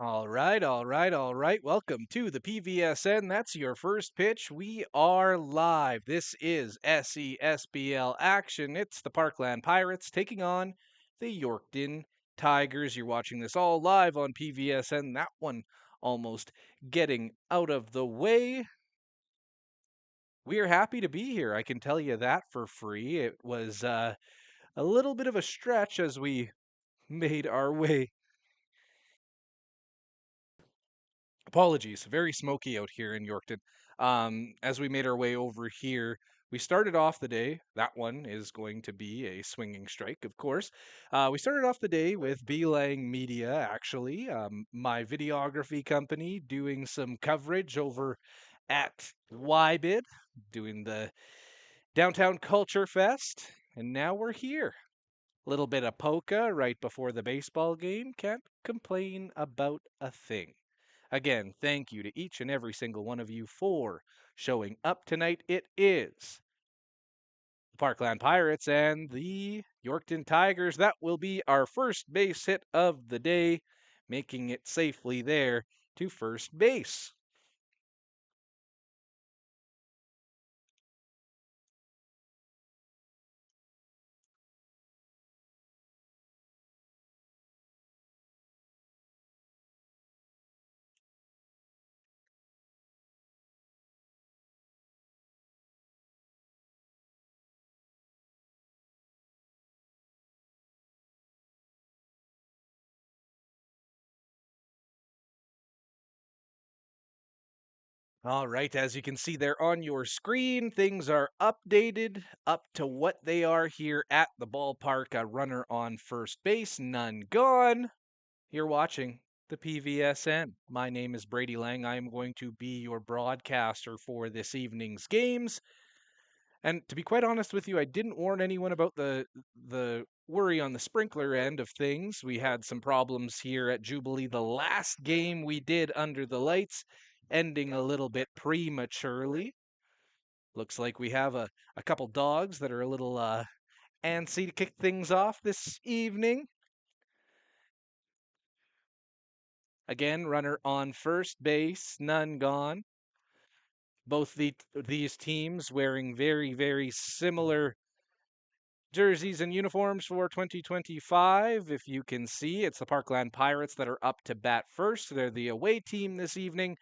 All right. Welcome to the PVSN. That's your first pitch. We are live. This is SESBL action. It's the Parkland Pirates taking on the Yorkton Tigers. You're watching this all live on PVSN. That one almost getting out of the way. We are happy to be here. I can tell you that for free. It was a little bit of a stretch as we made our way. Apologies, very smoky out here in Yorkton. As we made our way over here, we started off the day. That one is going to be a swinging strike, of course. We started off the day with Beelang Media, actually, my videography company, doing some coverage over at YBID, doing the Downtown Culture Fest, and now we're here. Little bit of polka right before the baseball game. Can't complain about a thing. Again, thank you to each and every single one of you for showing up tonight. It is the Parkland Pirates and the Yorkton Tigers. That will be our first base hit of the day, making it safely there to first base. All right, as you can see there on your screen, things are updated up to what they are here at the ballpark. A runner on first base, none gone. You're watching the PVSN. My name is Brady Lang. I am going to be your broadcaster for this evening's games. And to be quite honest with you, I didn't warn anyone about the worry on the sprinkler end of things. We had some problems here at Jubilee. The last game we did under the lights, ending a little bit prematurely. Looks like we have a couple dogs that are a little antsy to kick things off this evening. Again, runner on first base, none gone. Both these teams wearing very similar jerseys and uniforms for 2025. If you can see, it's the Parkland Pirates that are up to bat first. They're the away team this evening.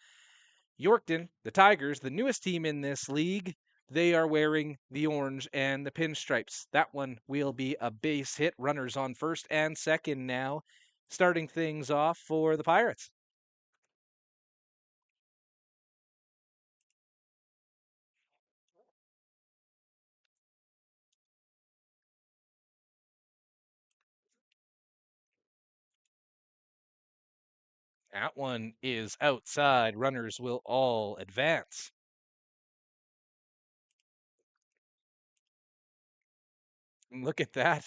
Yorkton, the Tigers, the newest team in this league, they are wearing the orange and the pinstripes. That one will be a base hit. Runners on first and second now, starting things off for the Pirates. That one is outside. Runners will all advance. Look at that.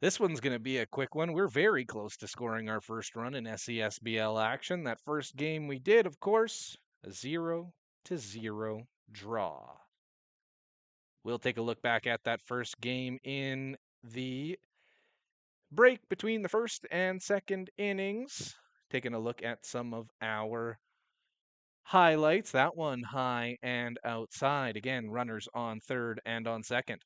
This one's going to be a quick one. We're very close to scoring our first run in SESBL action. That first game we did, of course, a 0-0 draw. We'll take a look back at that first game in the break between the first and second innings. Taking a look at some of our highlights. That one high and outside. Again, runners on third and on second.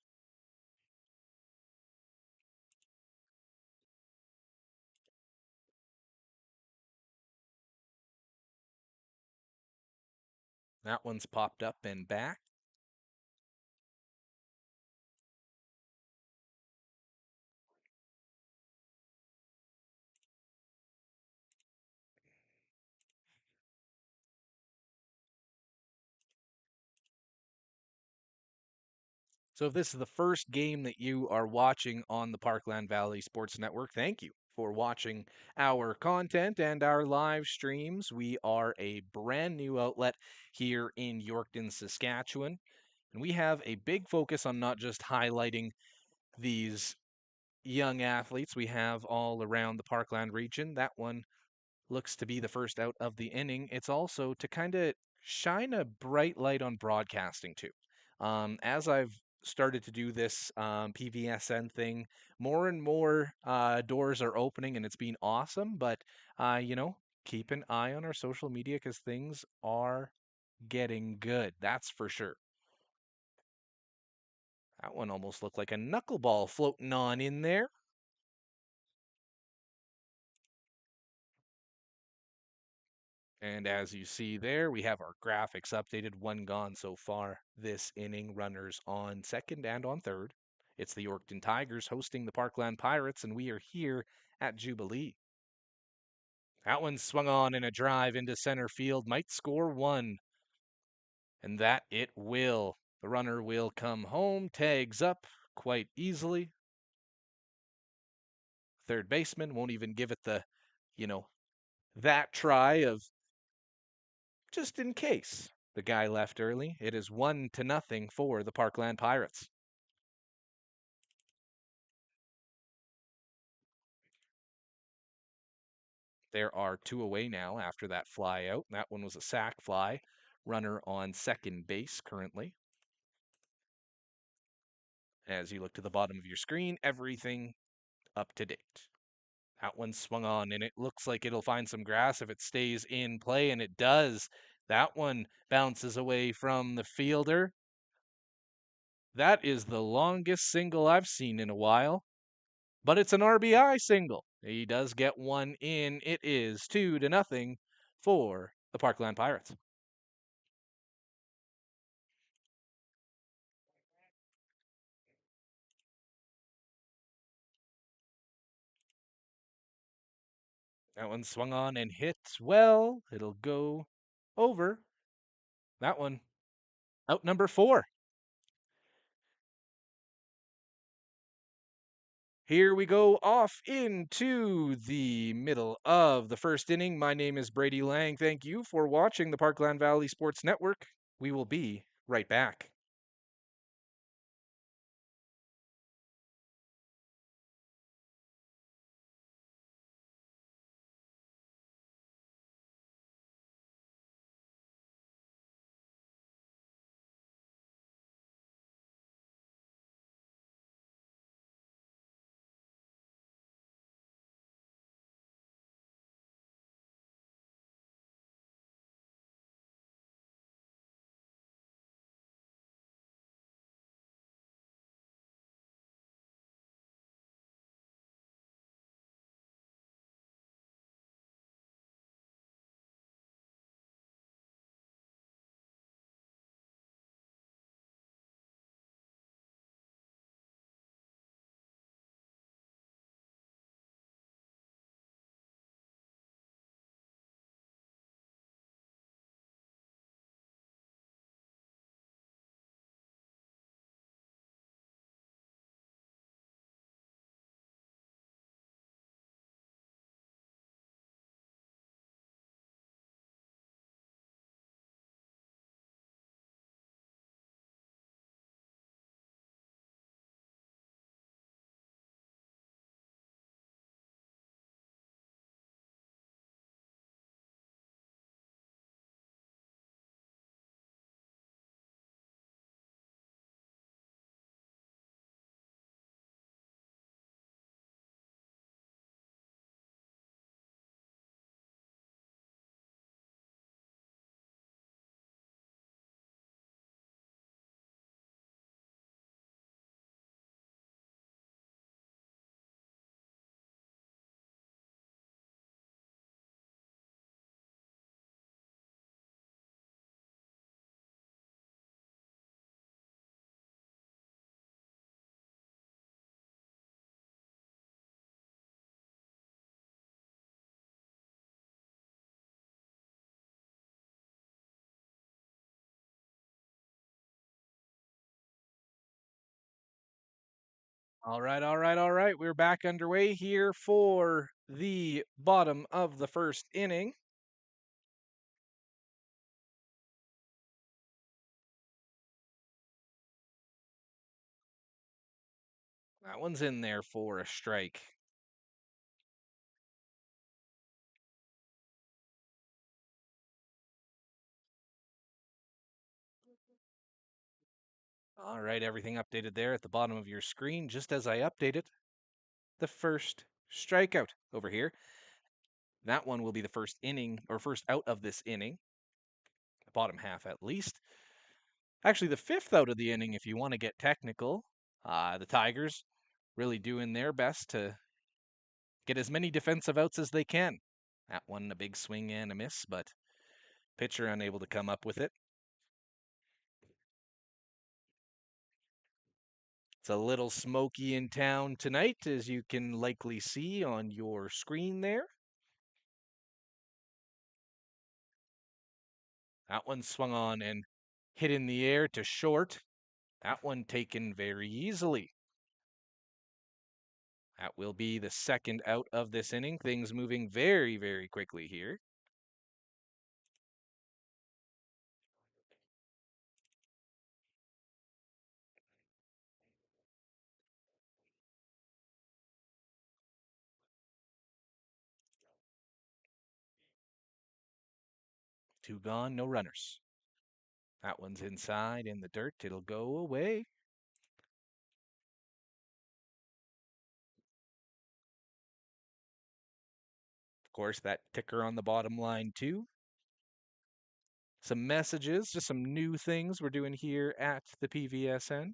That one's popped up and back. So if this is the first game that you are watching on the Parkland Valley Sports Network, thank you for watching our content and our live streams. We are a brand new outlet here in Yorkton, Saskatchewan, and we have a big focus on not just highlighting these young athletes we have all around the Parkland region. That one looks to be the first out of the inning. It's also to kind of shine a bright light on broadcasting too. As I've started to do this PVSN thing, more and more doors are opening, and it's been awesome. But you know, Keep an eye on our social media because things are getting good. That's for sure. That one almost looked like a knuckleball floating on in there. And as you see there, we have our graphics updated. One gone so far this inning. Runners on second and on third. It's the Yorkton Tigers hosting the Parkland Pirates, and we are here at Jubilee. That one swung on in a drive into center field. Might score one. And that it will. The runner will come home, tags up quite easily. Third baseman won't even give it the, you know, that try of just in case the guy left early. It is 1-0 for the Parkland Pirates. There are two away now after that fly out. That one was a sac fly. Runner on second base currently. As you look to the bottom of your screen, everything up to date. That one swung on, and it looks like it'll find some grass if it stays in play, and it does. That one bounces away from the fielder. That is the longest single I've seen in a while, but it's an RBI single. He does get one in. It is 2-0 for the Parkland Pirates. That one swung on and hit well. It'll go over. That one out number 4. Here we go off into the middle of the first inning. My name is Brady Lang. Thank you for watching the Parkland Valley Sports Network. We will be right back. All right. We're back underway here for the bottom of the first inning. That one's in there for a strike. All right, everything updated there at the bottom of your screen, just as I updated the first strikeout over here. That one will be the first inning, or first out of this inning, the bottom half at least. Actually, the fifth out of the inning, if you want to get technical. The Tigers really doing their best to get as many defensive outs as they can. That one, a big swing and a miss, but pitcher unable to come up with it. It's a little smoky in town tonight, as you can likely see on your screen there. That one swung on and hit in the air to short. That one taken very easily. That will be the second out of this inning. Things moving very, very quickly here. Two gone, no runners. That one's inside in the dirt. It'll go away. Of course, that ticker on the bottom line, too. Some messages, just some new things we're doing here at the PVSN.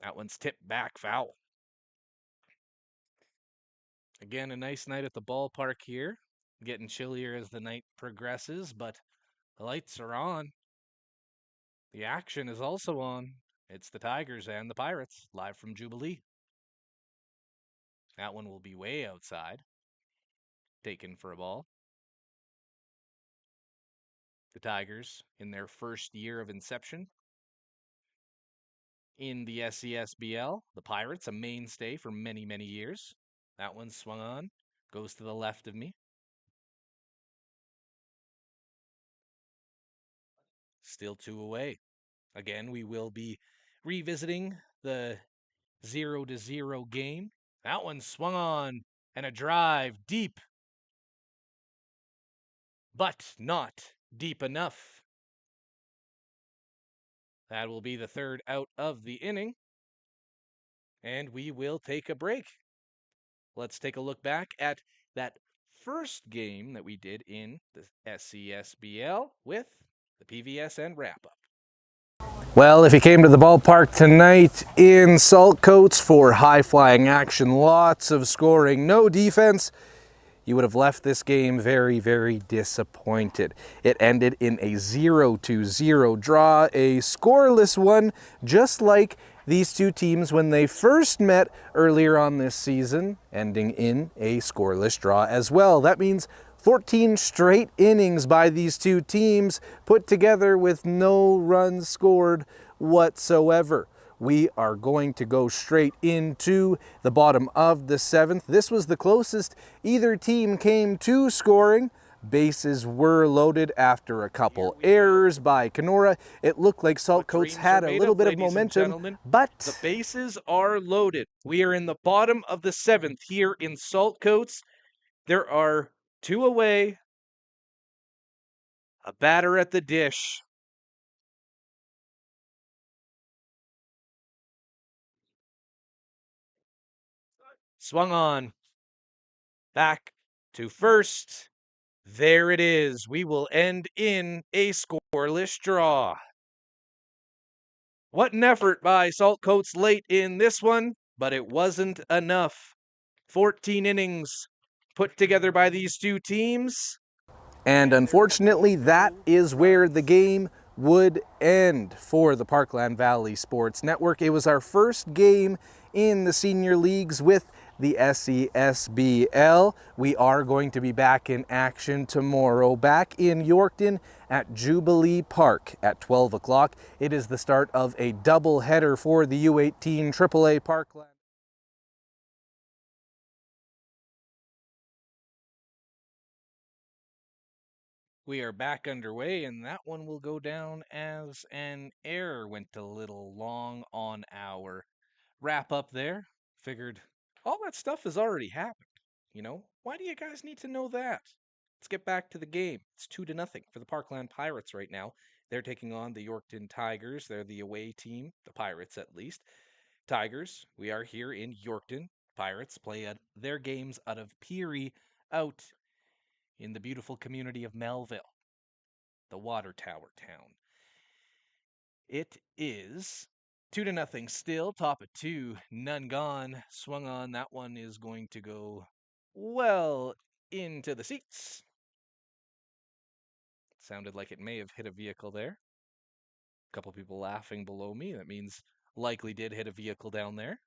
That one's tipped back foul. Again, a nice night at the ballpark here. Getting chillier as the night progresses, but the lights are on. The action is also on. It's the Tigers and the Pirates, live from Jubilee. That one will be way outside. Taken for a ball. The Tigers in their first year of inception in the SESBL. The Pirates, a mainstay for many, many years. That one swung on, goes to the left of me. Still two away. Again, we will be revisiting the 0-0 game. That one swung on and a drive deep, but not deep enough. That will be the third out of the inning, and we will take a break. Let's take a look back at that first game that we did in the SESBL with the PVSN wrap-up. Well, if you came to the ballpark tonight in Saltcoats for high-flying action, lots of scoring, no defense, you would have left this game very, very disappointed. It ended in a 0-0 draw, a scoreless one, just like these two teams when they first met earlier on this season, ending in a scoreless draw as well. That means 14 straight innings by these two teams put together with no runs scored whatsoever. We are going to go straight into the bottom of the seventh. This was the closest either team came to scoring. Bases were loaded after a couple errors by Kenora. It looked like Saltcoats had a little bit of momentum, but the bases are loaded. We are in the bottom of the seventh here in Saltcoats. There are two away, a batter at the dish. Swung on. Back to first. There it is. We will end in a scoreless draw. What an effort by Saltcoats late in this one, but it wasn't enough. 14 innings put together by these two teams. And unfortunately, that is where the game would end for the Parkland Valley Sports Network. It was our first game in the senior leagues with the SESBL. We are going to be back in action tomorrow, back in Yorkton at Jubilee Park at 12 o'clock. It is the start of a doubleheader for the U18 AAA Parkland. We are back underway, and that one will go down as an error. Went a little long on our wrap up there. Figured all that stuff has already happened. Why do you guys need to know that? Let's get back to the game. It's 2-0 for the Parkland Pirates right now. They're taking on the Yorkton Tigers. They're the away team, the Pirates at least. Tigers, we are here in Yorkton. Pirates play their games out of Peary out in the beautiful community of Melville, the water tower town. It is 2-0 still, top of two, none gone, swung on. That one is going to go well into the seats. Sounded like it may have hit a vehicle there. A couple people laughing below me. That means likely did hit a vehicle down there.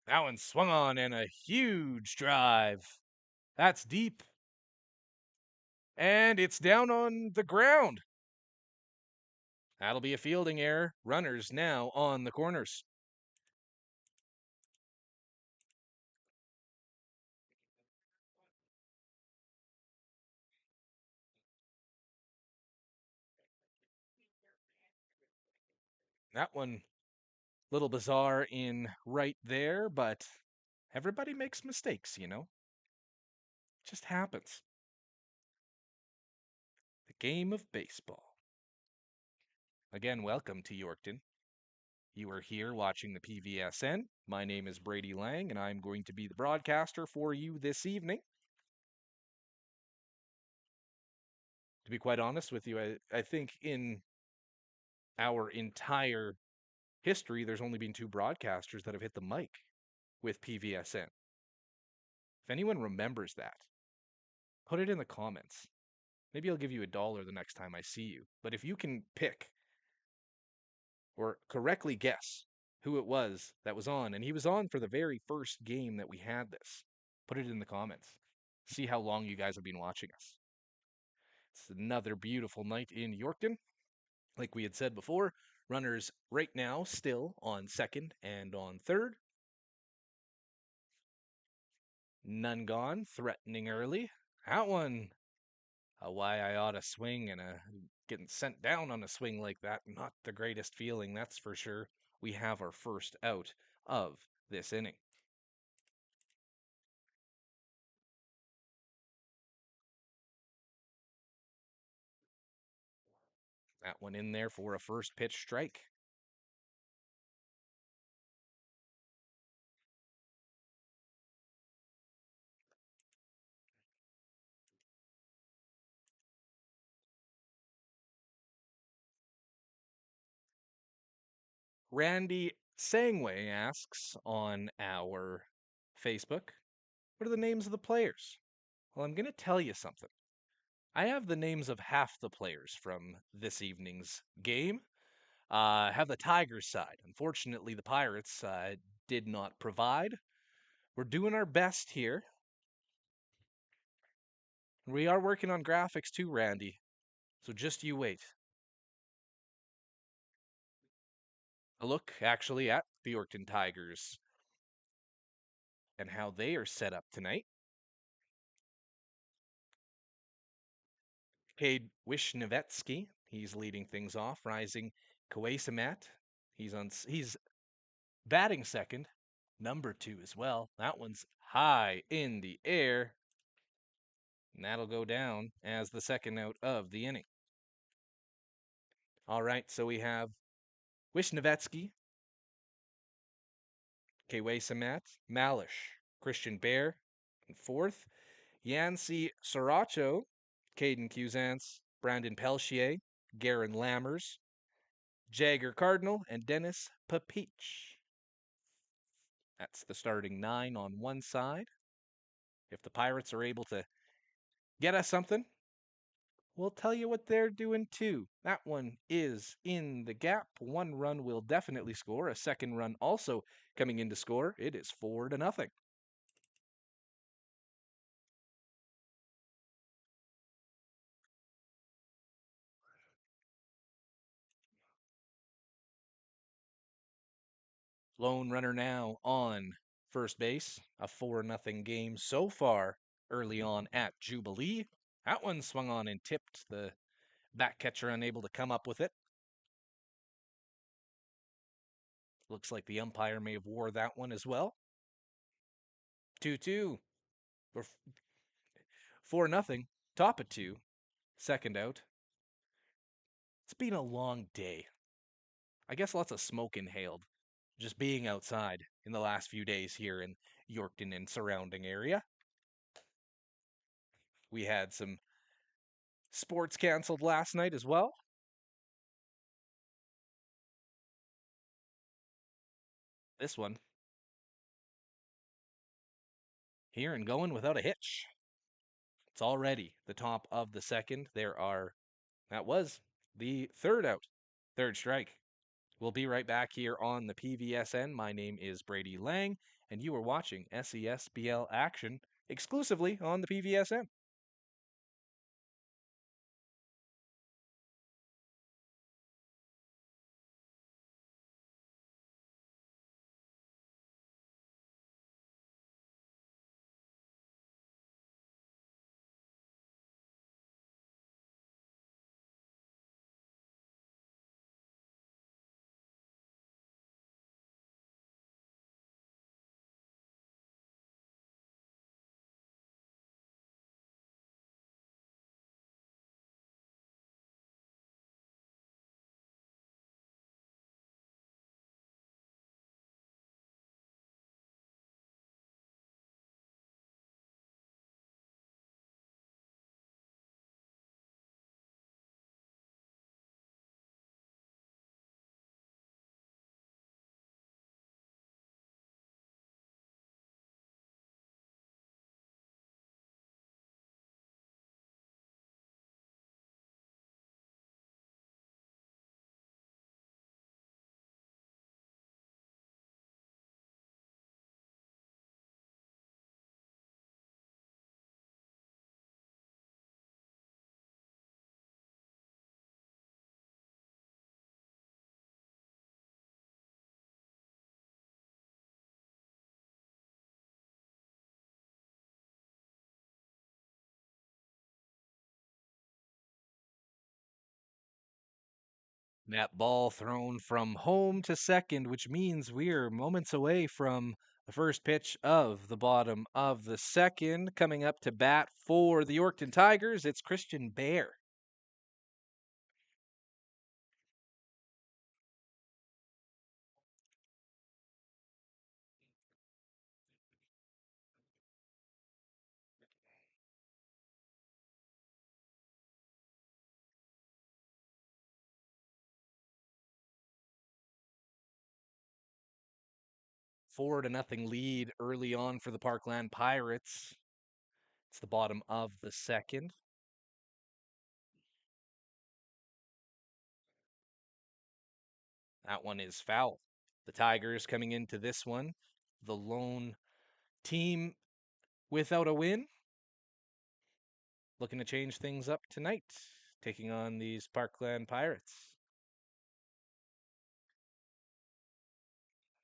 That one swung on and a huge drive. That's deep. And it's down on the ground. That'll be a fielding error. Runners now on the corners. That one, little bizarre in right there, but everybody makes mistakes, you know? It just happens. The game of baseball. Again, welcome to Yorkton. You are here watching the PVSN. My name is Brady Lang, and I'm going to be the broadcaster for you this evening. To be quite honest with you, I think in our entire history, there's only been two broadcasters that have hit the mic with PVSN. If anyone remembers that, put it in the comments. Maybe I'll give you $1 the next time I see you. But if you can pick or correctly guess who it was that was on, and he was on for the very first game that we had this, put it in the comments. See how long you guys have been watching us. It's another beautiful night in Yorkton. Like we had said before, runners right now still on second and on third. None gone, threatening early. That one, why I ought to swing and getting sent down on a swing like that, not the greatest feeling, that's for sure. We have our first out of this inning. That one in there for a first pitch strike. Randy Sangway asks on our Facebook, what are the names of the players? Well, I'm going to tell you something. I have the names of half the players from this evening's game. Have the Tigers side. Unfortunately, the Pirates did not provide. We're doing our best here. We are working on graphics too, Randy. So just you wait. A look, actually, at the Yorkton Tigers and how they are set up tonight. Cade Wisniewski, he's leading things off, rising. Kawasamat, he's batting second, number 2 as well. That one's high in the air. And that'll go down as the second out of the inning. All right, so we have Wisniewski, Kawasamat, Malish, Christian Bear in fourth, Yancy Sriracho, Caden Cusance, Brandon Pelchier, Garen Lammers, Jagger Cardinal, and Dennis Papich. That's the starting 9 on one side. If the Pirates are able to get us something, we'll tell you what they're doing too. That one is in the gap. One run will definitely score. A second run also coming in to score. It is 4-0. Lone runner now on first base. A 4-0 game so far early on at Jubilee. That one swung on and tipped. The back catcher unable to come up with it. Looks like the umpire may have wore that one as well. 2-2. 4-0. Top of 2. Second out. It's been a long day. I guess lots of smoke inhaled. Just being outside in the last few days here in Yorkton and surrounding area. We had some sports canceled last night as well. This one here and going without a hitch. It's already the top of the second. That was the third out, third strike. We'll be right back here on the PVSN. My name is Brady Lang, and you are watching SESBL action exclusively on the PVSN. That ball thrown from home to second, which means we're moments away from the first pitch of the bottom of the second. Coming up to bat for the Yorkton Tigers, it's Christian Bear. Four to nothing lead early on for the Parkland Pirates. It's the bottom of the second. That one is foul. The Tigers coming into this one, the lone team without a win, looking to change things up tonight, taking on these Parkland Pirates.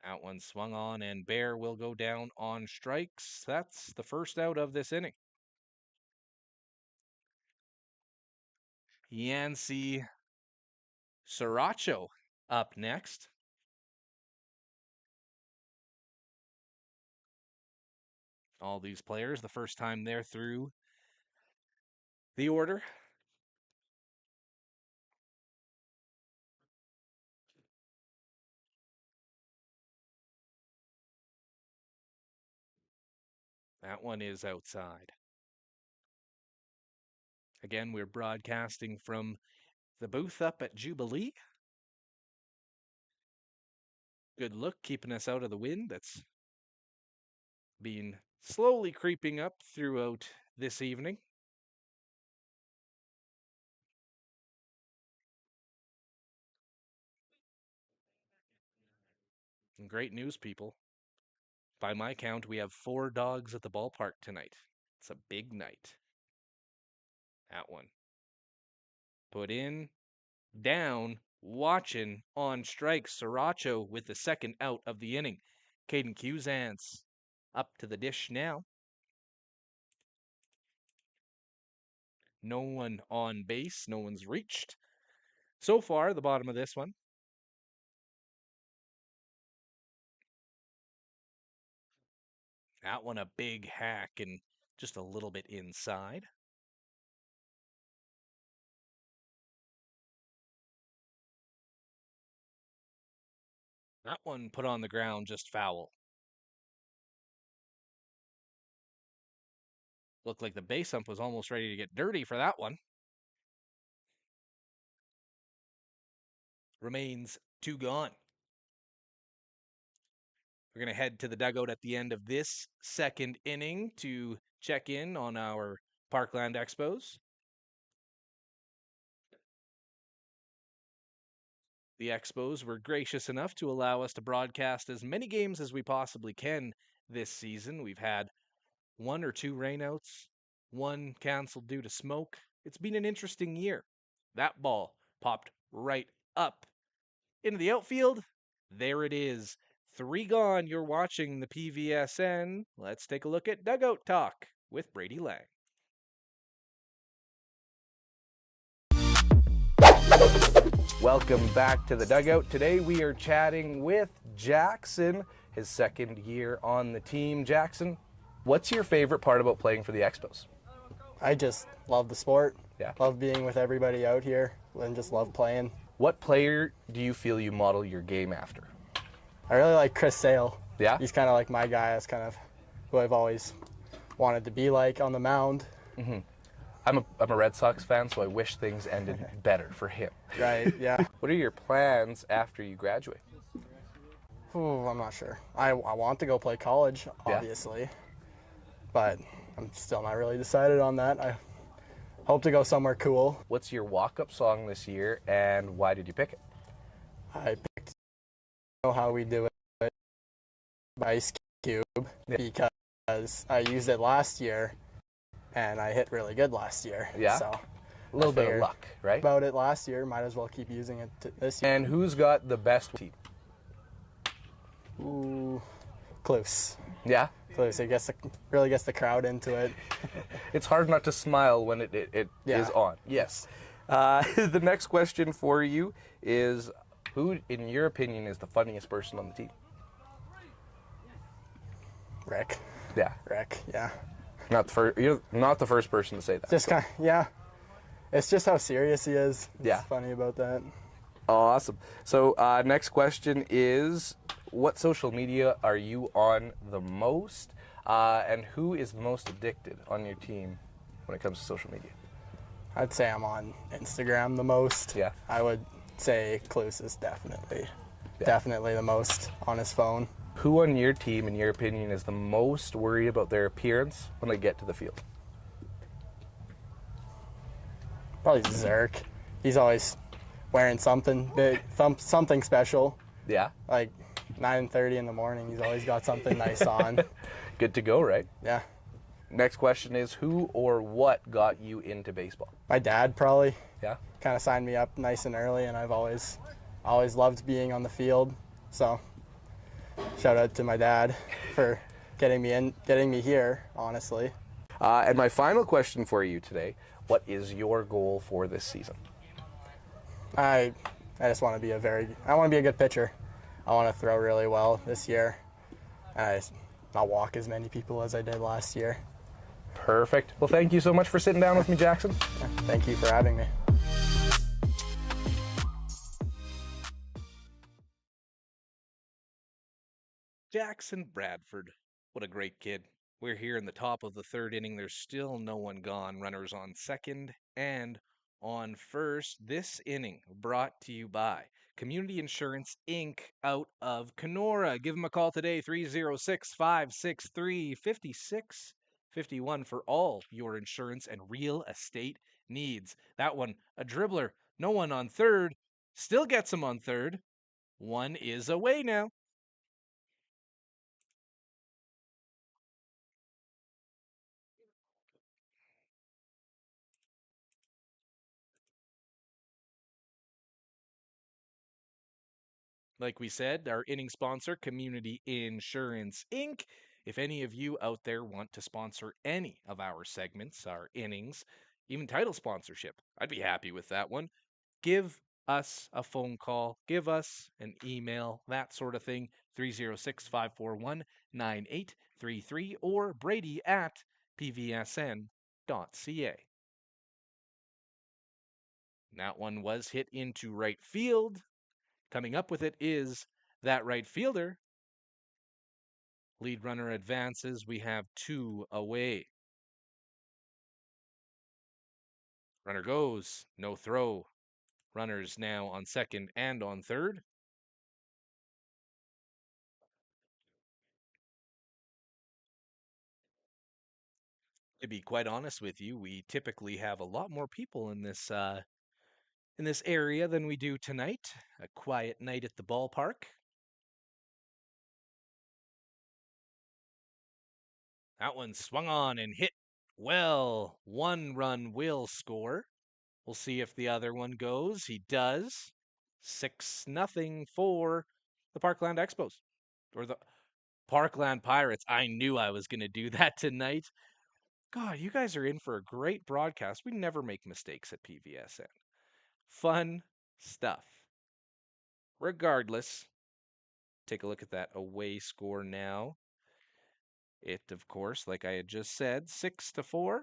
That one swung on, and Bear will go down on strikes. That's the first out of this inning. Yancy Sriracha up next. All these players, the first time they're through the order. That one is outside. Again, we're broadcasting from the booth up at Jubilee. Good look, keeping us out of the wind that's been slowly creeping up throughout this evening. And great news, people. By my count, we have 4 dogs at the ballpark tonight. It's a big night. That one. Put in, down, watching, on strike. Sriracha with the second out of the inning. Caden Cusance up to the dish now. No one on base. No one's reached. So far, the bottom of this one. That one a big hack and just a little bit inside. That one put on the ground just foul. Looked like the base ump was almost ready to get dirty for that one. Remains 2 gone. We're going to head to the dugout at the end of this second inning to check in on our Parkland Expos. The Expos were gracious enough to allow us to broadcast as many games as we possibly can this season. We've had 1 or 2 rainouts, 1 canceled due to smoke. It's been an interesting year. That ball popped right up into the outfield. There it is. 3 gone. You're watching the PVSN. Let's take a look at Dugout Talk with Brady Lang. Welcome back to the dugout. Today we are chatting with Jackson, his second year on the team. Jackson, what's your favorite part about playing for the Expos? I just love the sport. Yeah. Love being with everybody out here and just love playing. What player do you feel you model your game after? I really like Chris Sale. Yeah? He's kind of like my guy. That's kind of who I've always wanted to be like on the mound. I'm a Red Sox fan, so I wish things ended better for him. Right, yeah. What are your plans after you graduate? Ooh, I'm not sure. I want to go play college, obviously. But I'm still not really decided on that. I hope to go somewhere cool. What's your walk-up song this year, and why did you pick it? I picked Know How We Do It by Ice Cube because I used it last year and I hit really good last year. Yeah? So A little bit of figured luck, right? about it last year, might as well keep using it this year. And who's got the best team? Ooh, close. Yeah? Close. It really gets the crowd into it. It's hard not to smile when it Yeah. is on. Yes. The next question for you is, who, in your opinion, is the funniest person on the team? Rick. Yeah. Rick, yeah. You're not the first person to say that. Just kind of, yeah. It's just how serious he is. It's Yeah. funny about that. Awesome. So next question is, what social media are you on the most? And who is the most addicted on your team when it comes to social media? I'd say I'm on Instagram the most. Yeah. I would say Cluse is definitely the most on his phone. Who on your team, in your opinion, is the most worried about their appearance when they get to the field? Probably Zerk. He's always wearing something big, something special. Yeah. Like 9:30 in the morning, he's always got something nice on. Good to go, right? Yeah. Next question is, who or what got you into baseball? My dad probably Yeah. kind of signed me up nice and early, and I've always loved being on the field. So shout out to my dad for getting me here, honestly. And my final question for you today, what is your goal for this season? I just want to be I want to be a good pitcher. I want to throw really well this year. And not walk as many people as I did last year. Perfect. Well, thank you so much for sitting down with me, Jackson. Thank you for having me. Jackson Bradford. What a great kid. We're here in the top of the third inning. There's still no one gone. Runners on second and on first. This inning brought to you by Community Insurance Inc. out of Kenora. Give them a call today, 306-563-5651 for all your insurance and real estate needs. That one, a dribbler. No one on third. Still gets him on third. One is away now. Like we said, our inning sponsor, Community Insurance Inc. If any of you out there want to sponsor any of our segments, our innings, even title sponsorship, I'd be happy with that one. Give us a phone call, give us an email, that sort of thing, 306-541-9833 or Brady at pvsn.ca. That one was hit into right field. Coming up with it is that right fielder. Lead runner advances. We have 2 away. Runner goes. No throw. Runners now on second and on third. To be quite honest with you, we typically have a lot more people in this area than we do tonight. A quiet night at the ballpark. That one swung on and hit well. 1 run will score. We'll see if the other one goes. He does. 6-0 for the Parkland Expos. Or the Parkland Pirates. I knew I was going to do that tonight. God, you guys are in for a great broadcast. We never make mistakes at PVSN. Fun stuff. Regardless, take a look at that away score now. It, of course, like I had just said, 6-4.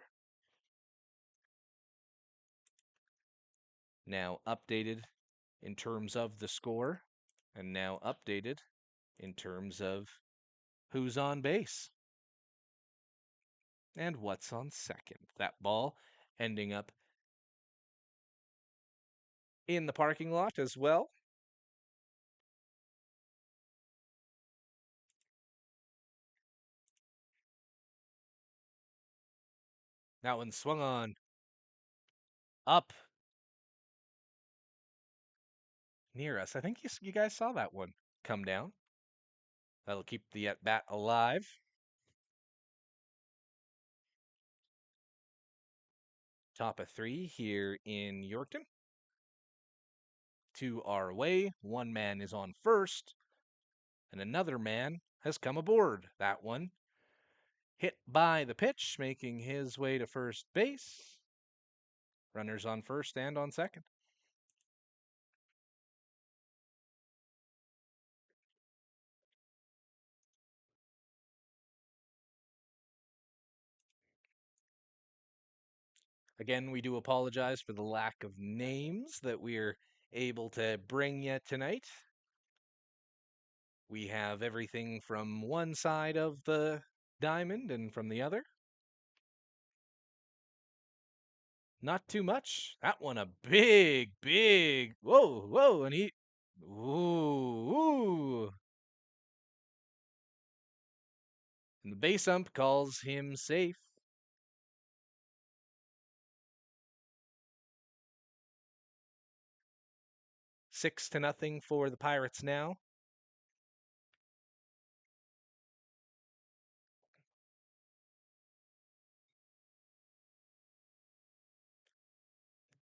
Now updated in terms of the score, and now updated in terms of who's on base and what's on second. That ball ending up in the parking lot as well. That one swung on up near us. I think you guys saw that one come down. That'll keep the at bat alive. Top of 3 here in Yorkton. 2 are away. 1 man is on first, and another man has come aboard. That one hit by the pitch, making his way to first base. Runners on first and on second. Again, we do apologize for the lack of names that we're able to bring you tonight. We have everything from one side of the diamond and from the other. Not too much. That one a big, whoa, and he, ooh. And the base ump calls him safe. 6-0 for the Pirates now.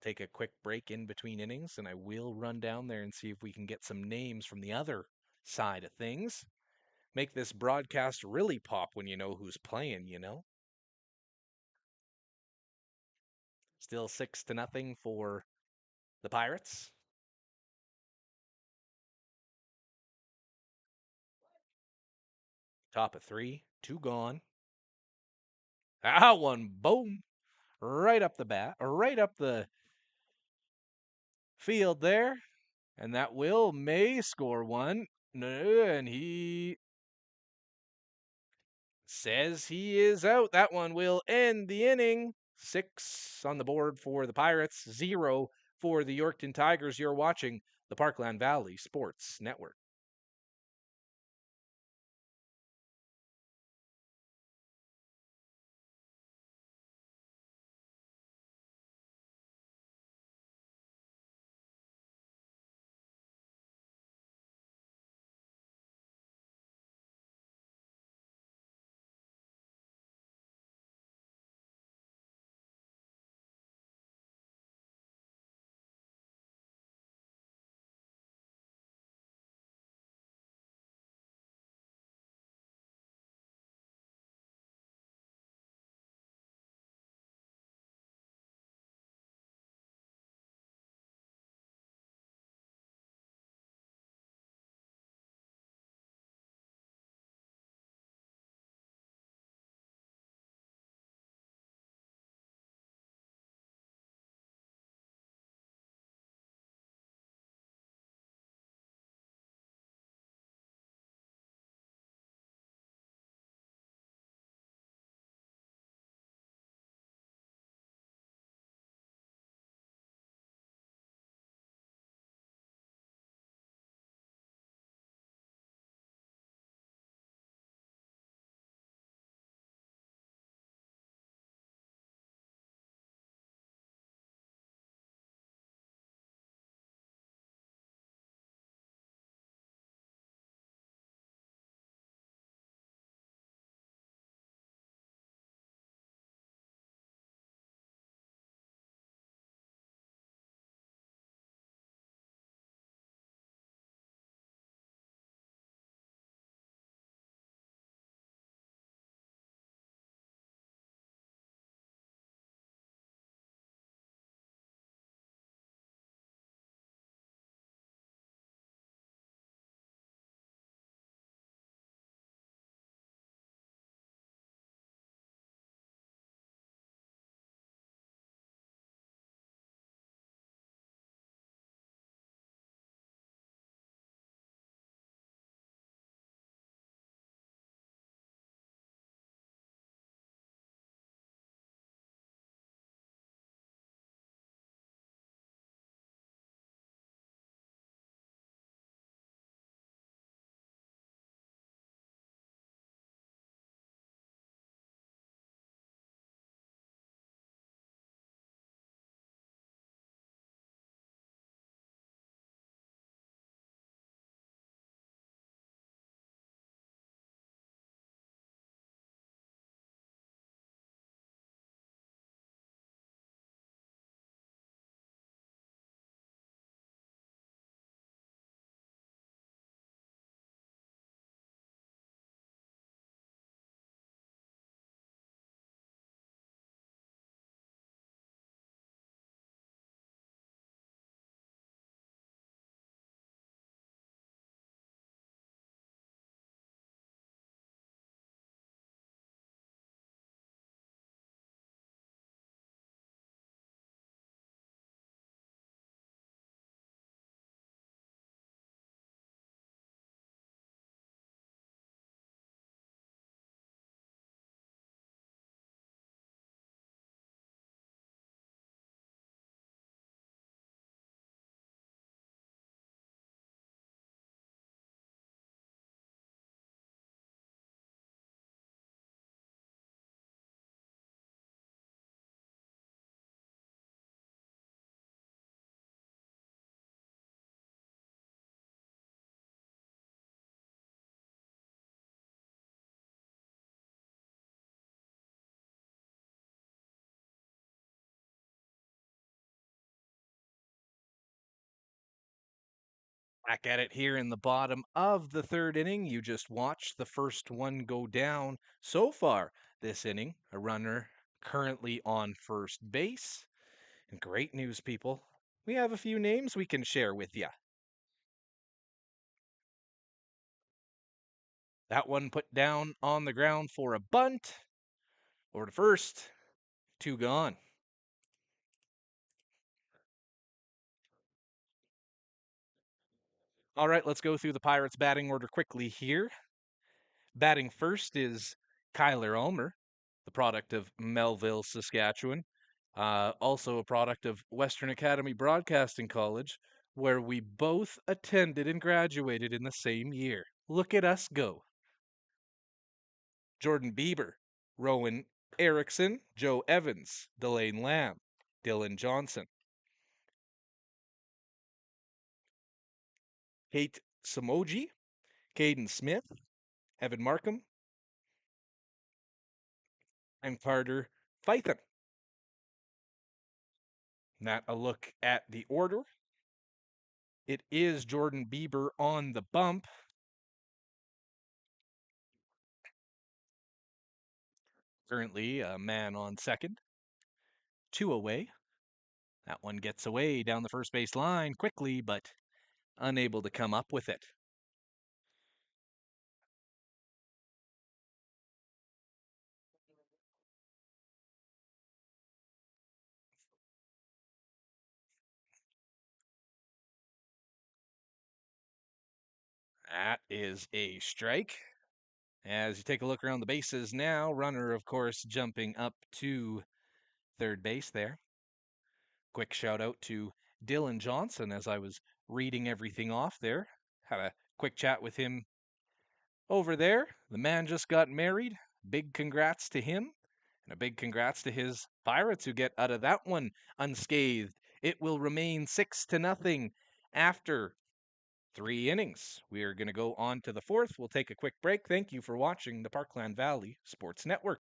Take a quick break in between innings, and I will run down there and see if we can get some names from the other side of things. Make this broadcast really pop when you know who's playing, you know? Still 6-0 for the Pirates. Top of 3, 2 gone. That one, boom, right up the bat, right up the field there. And that may score one. And he says he is out. That one will end the inning. 6 on the board for the Pirates, 0 for the Yorkton Tigers. You're watching the Parkland Valley Sports Network. Back at it here in the bottom of the third inning. You just watched the first one go down so far this inning. A runner currently on first base. And great news, people. We have a few names we can share with you. That one put down on the ground for a bunt. Over to first. Two gone. All right, let's go through the Pirates batting order quickly here. Batting first is Kyler Ulmer, the product of Melville, Saskatchewan. Also a product of Western Academy Broadcasting College, where we both attended and graduated in the same year. Look at us go. Jordan Bieber, Rowan Erickson, Joe Evans, Delane Lamb, Dylan Johnson, Kate Samoji, Caden Smith, Evan Markham, and Carter Fython. Not a look at the order. It is Jordan Bieber on the bump. Currently a man on second. Two away. That one gets away down the first base line quickly, but unable to come up with it. That is a strike. As you take a look around the bases now, runner, of course, jumping up to third base there. Quick shout out to Dylan Johnson as I was reading everything off there. Had a quick chat with him over there. The man just got married. Big congrats to him. And a big congrats to his Pirates who get out of that one unscathed. It will remain 6-0 after 3 innings. We are going to go on to the fourth. We'll take a quick break. Thank you for watching the Parkland Valley Sports Network.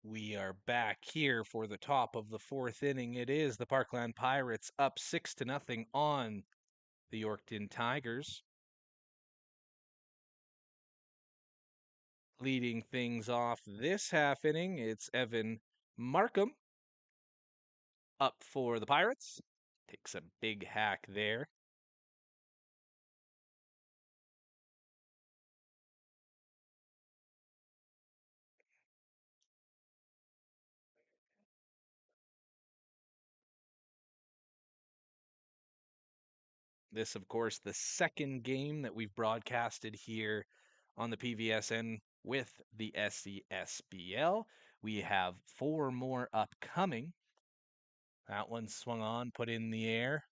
We are back here for the top of the fourth inning. It is the Parkland Pirates up 6-0 on the Yorkton Tigers. Leading things off this half inning, it's Evan Markham up for the Pirates. Takes a big hack there. This, of course, the second game that we've broadcasted here on the PVSN with the SESBL. We have 4 more upcoming. That one swung on, put in the air.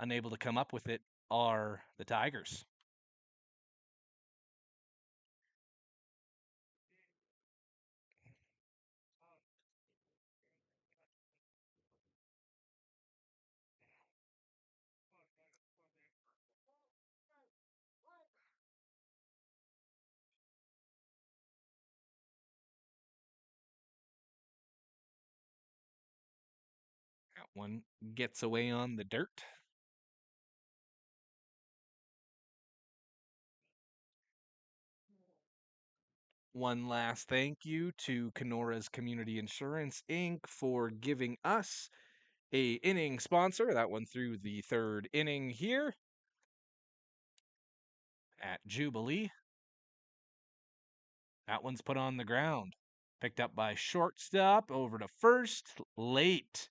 Unable to come up with it are the Tigers. one gets away on the dirt. One last thank you to Kenora's Community Insurance Inc. for giving us a inning sponsor. That one through the third inning here at Jubilee. That one's put on the ground. Picked up by shortstop over to first. Late.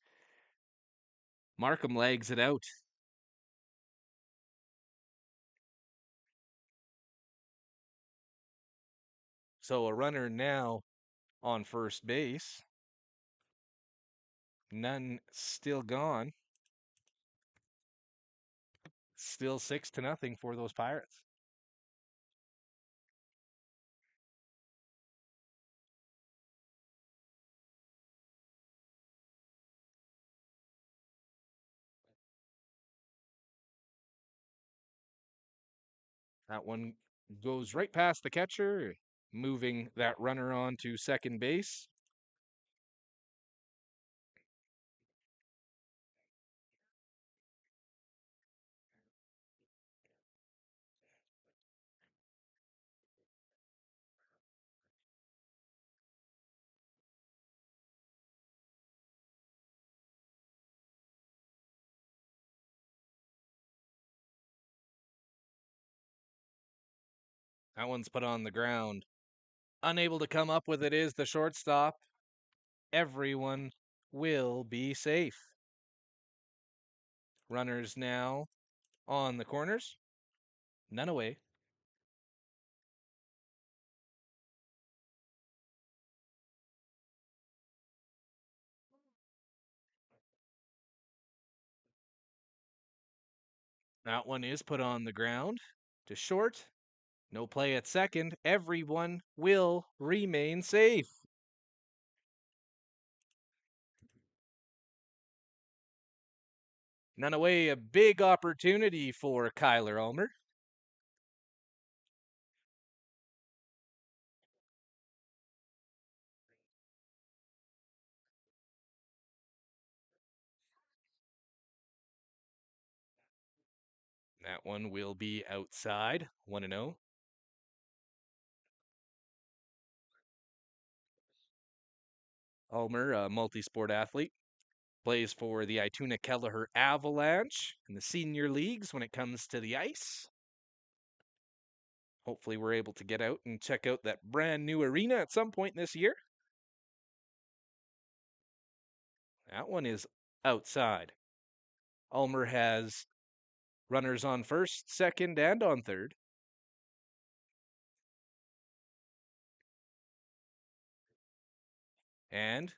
Markham legs it out. So a runner now on first base. None still gone. Still 6-0 for those Pirates. That one goes right past the catcher, moving that runner on to second base. That one's put on the ground. Unable to come up with it is the shortstop. Everyone will be safe. Runners now on the corners. None away. That one is put on the ground to short. No play at second. Everyone will remain safe. None away, a big opportunity for Kyler Ulmer. That one will be outside, 1-0. Ulmer, a multi-sport athlete, plays for the Ituna Kelleher Avalanche in the senior leagues when it comes to the ice. Hopefully we're able to get out and check out that brand new arena at some point this year. That one is outside. Ulmer has runners on first, second, and on third. And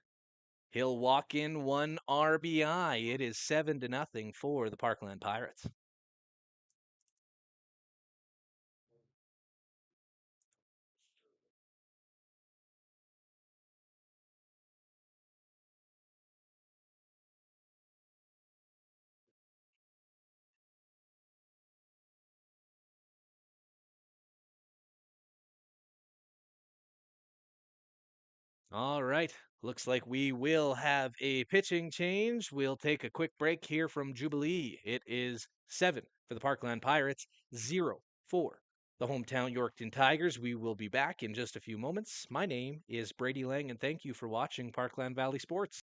he'll walk in one RBI. It is 7-0 for the Parkland Pirates. All right. Looks like we will have a pitching change. We'll take a quick break here from Jubilee. It is 7 for the Parkland Pirates, 0 for the hometown Yorkton Tigers. We will be back in just a few moments. My name is Brady Lang, and thank you for watching Parkland Valley Sports.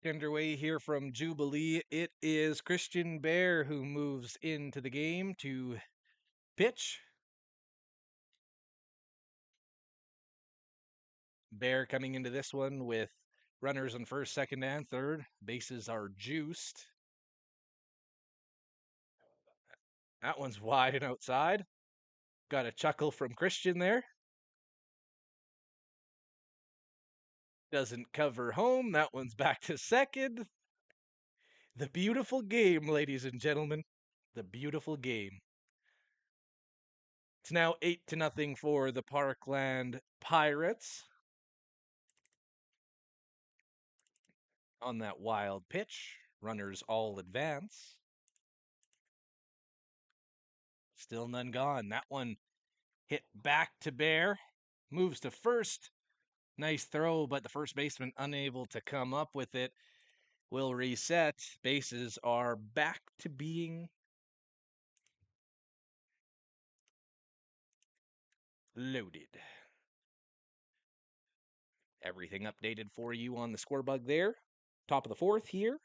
Underway here from Jubilee. It is Christian Bear who moves into the game to pitch. Bear coming into this one with runners on first, second, and third. Bases are juiced. That one's wide and outside. Got a chuckle from Christian there. Doesn't cover home. That one's back to second. The beautiful game, ladies and gentlemen. The beautiful game. It's now 8-0 for the Parkland Pirates. On that wild pitch, runners all advance. Still none gone. That one hit back to Bear. Moves to first. Nice throw, but the first baseman unable to come up with it. Will reset. Bases are back to being loaded. Everything updated for you on the score bug there. Top of the fourth here.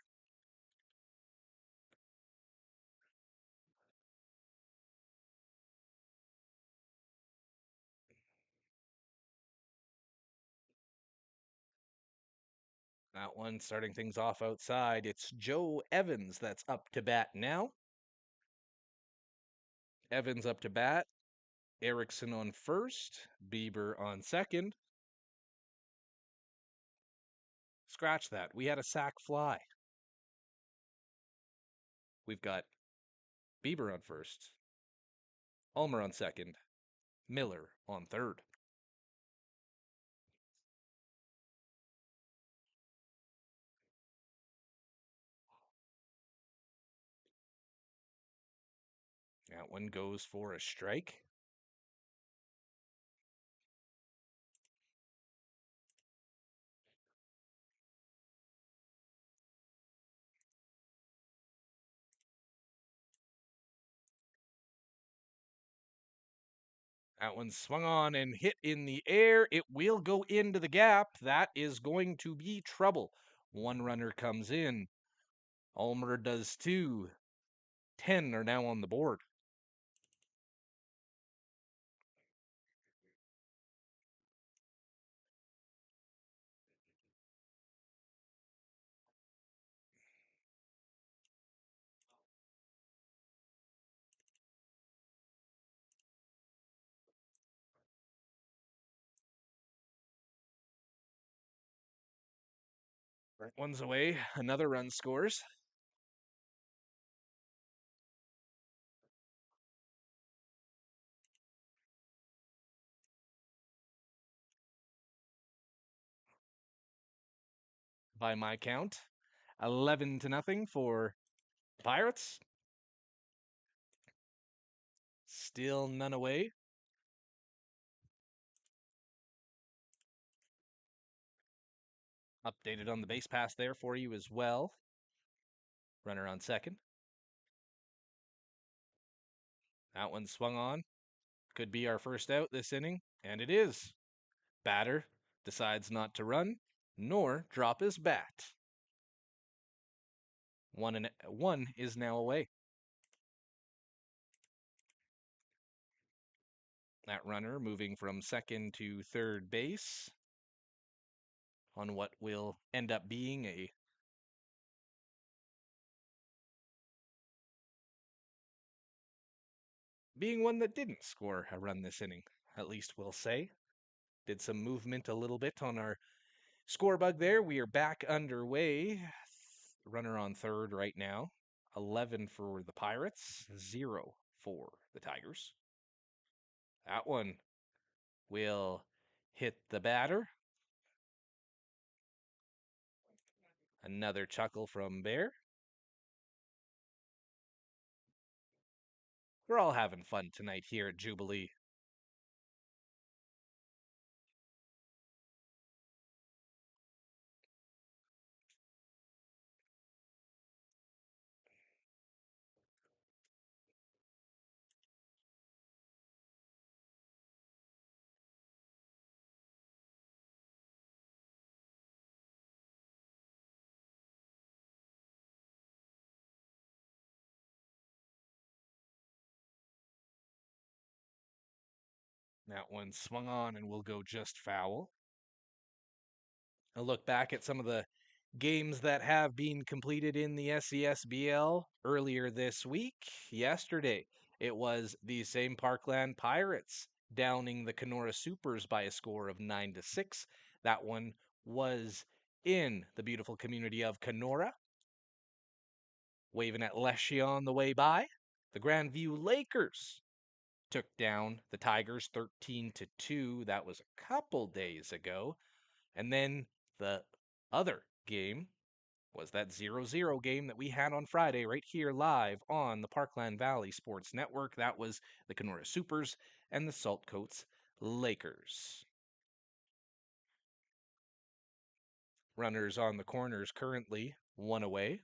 That one starting things off outside. It's Joe Evans that's up to bat now. Evans up to bat. Erickson on first. Bieber on second. Scratch that. We had a sac fly. We've got Bieber on first. Ulmer on second. Miller on third. That one goes for a strike. That one swung on and hit in the air. It will go into the gap. That is going to be trouble. One runner comes in. Ulmer does two. 10 are now on the board. One's away. Another run scores. By my count, 11-0 for Pirates. Still none away. Updated on the base pass there for you as well. Runner on second. That one swung on. Could be our first out this inning, and it is. Batter decides not to run, nor drop his bat. One is now away. That runner moving from second to third base on what will end up being one that didn't score a run this inning, at least we'll say. Did some movement a little bit on our score bug there. We are back underway. Runner on third right now. 11 for the Pirates, 0 for the Tigers. That one will hit the batter. Another chuckle from Bear. We're all having fun tonight here at Jubilee. That one swung on and will go just foul. A look back at some of the games that have been completed in the SESBL earlier this week. Yesterday, it was the same Parkland Pirates downing the Kenora Supers by a score of 9-6. That one was in the beautiful community of Kenora. Waving at Leshy on the way by. The Grandview Lakers took down the Tigers 13-2. That was a couple days ago. And then the other game was that 0-0 game that we had on Friday right here live on the Parkland Valley Sports Network. That was the Kenora Supers and the Saltcoats Lakers. Runners on the corners currently one away.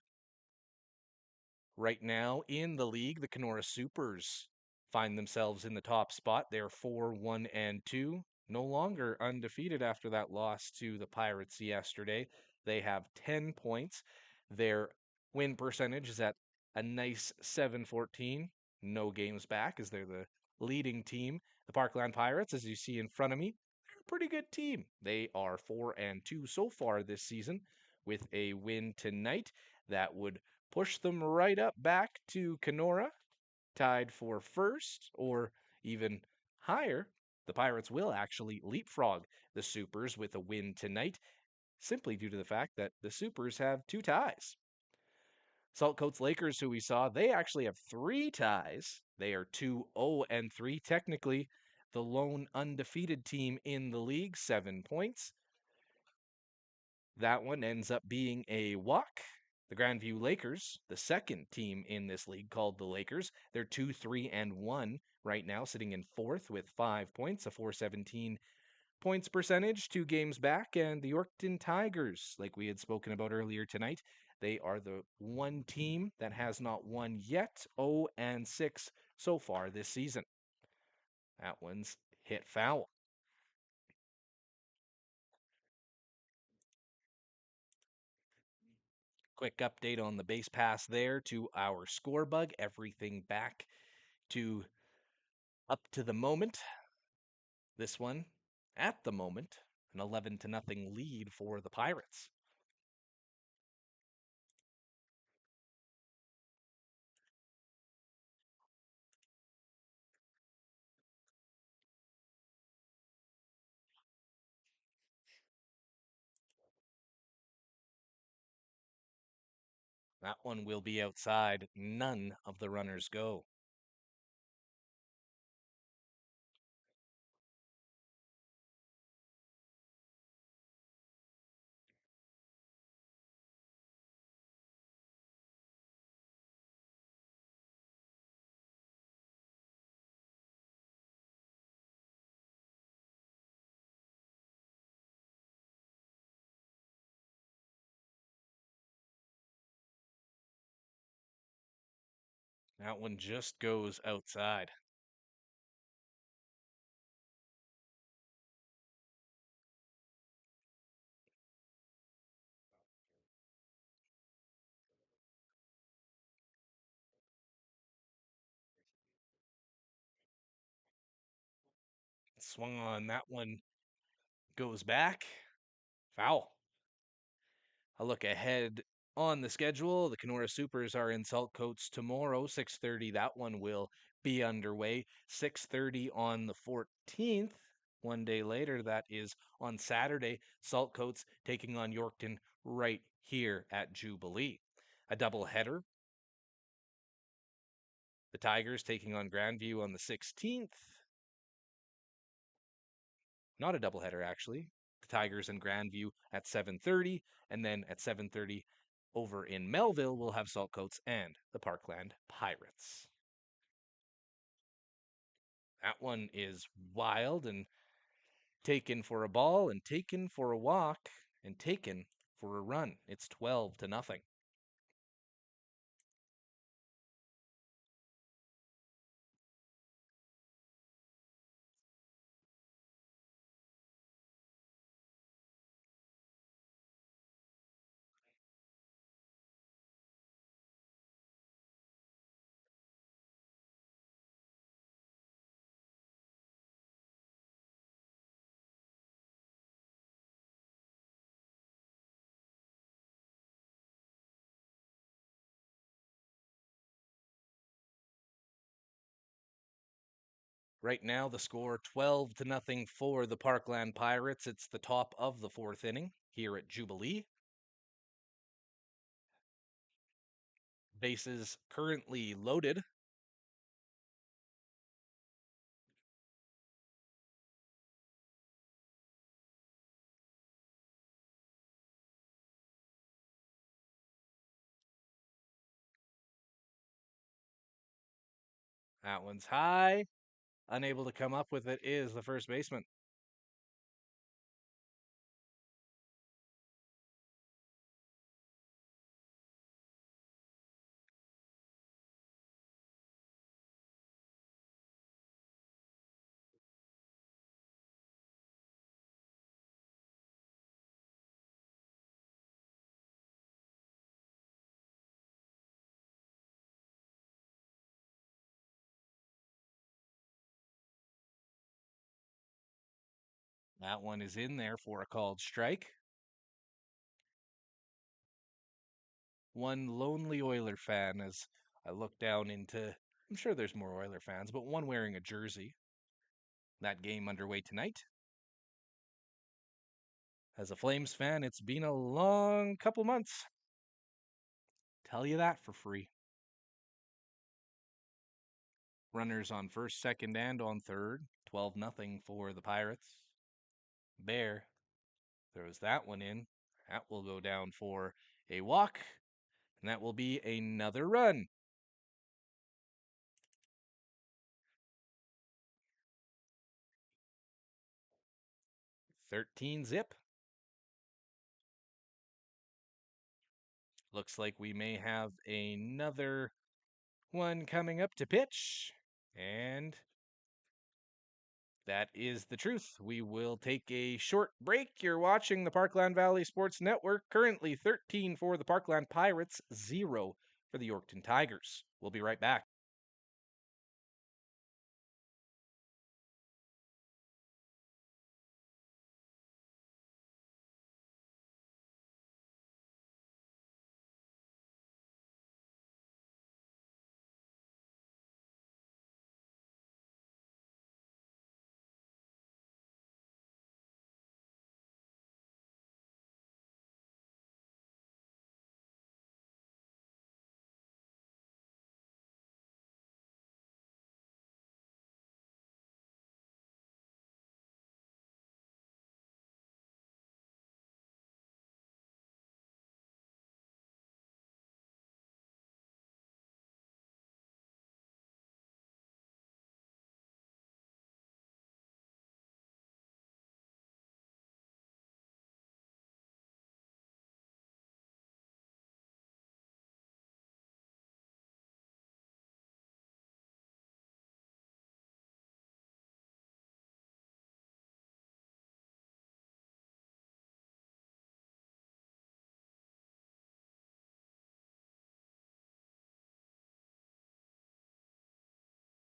Right now in the league, the Kenora Supers find themselves in the top spot. They're 4-1-2. No longer undefeated after that loss to the Pirates yesterday. They have 10 points. Their win percentage is at a nice 714. No games back as they're the leading team. The Parkland Pirates, as you see in front of me, they're a pretty good team. They are 4-2 so far this season with a win tonight that would push them right up back to Kenora, tied for first or even higher. The Pirates will actually leapfrog the Supers with a win tonight, simply due to the fact that the Supers have 2 ties. Saltcoats Lakers, who we saw, they actually have 3 ties. They are 2-0-3, technically the lone undefeated team in the league, 7 points. That one ends up being a walk. The Grandview Lakers, the second team in this league called the Lakers, they're 2-3-1 right now, sitting in fourth with 5 points, a 417 points percentage, 2 games back. And the Yorkton Tigers, like we had spoken about earlier tonight, they are the one team that has not won yet, 0-6 so far this season. That one's hit foul. Quick update on the base pass there to our score bug. Everything back to up to the moment. This one, at the moment, an 11-0 lead for the Pirates. That one will be outside. None of the runners go. That one just goes outside. Swung on. That one goes back. Foul. A look ahead on the schedule. The Kenora Supers are in Saltcoats tomorrow, 6:30. That one will be underway. 6:30 on the 14th. One day later, that is on Saturday, Saltcoats taking on Yorkton right here at Jubilee. A doubleheader. The Tigers taking on Grandview on the 16th. Not a doubleheader, actually. The Tigers and Grandview at 7:30, and then at 7:30 over in Melville, we'll have Saltcoats and the Parkland Pirates. That one is wild and taken for a ball and taken for a walk and taken for a run. It's 12-0. Right now, the score 12-0 for the Parkland Pirates. It's the top of the fourth inning here at Jubilee. Bases currently loaded. That one's high. Unable to come up with it is the first baseman. That one is in there for a called strike. One lonely Oiler fan as I look down into, I'm sure there's more Oiler fans, but one wearing a jersey. That game underway tonight. As a Flames fan, it's been a long couple months. Tell you that for free. Runners on first, second, and on third. 12-0 for the Pirates. Bear throws that one in. That will go down for a walk, and that will be another run. 13-0. Looks like we may have another one coming up to pitch, and that is the truth. We will take a short break. You're watching the Parkland Valley Sports Network. Currently 13 for the Parkland Pirates, 0 for the Yorkton Tigers. We'll be right back.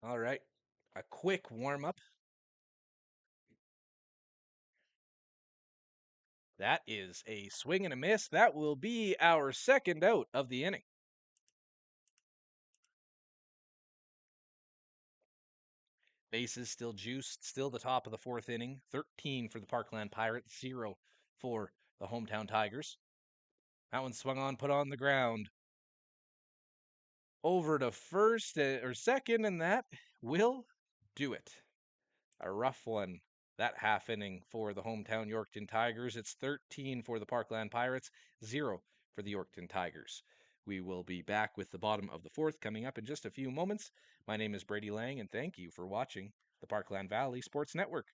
All right, a quick warm up. That is a swing and a miss. That will be our second out of the inning. Bases still juiced, still the top of the fourth inning. 13 for the Parkland Pirates, 0 for the hometown Tigers. That one swung on, put on the ground. Over to first or second, and that will do it. A rough one, that half inning for the hometown Yorkton Tigers. It's 13 for the Parkland Pirates, 0 for the Yorkton Tigers. We will be back with the bottom of the fourth coming up in just a few moments. My name is Brady Lang, and thank you for watching the Parkland Valley Sports Network.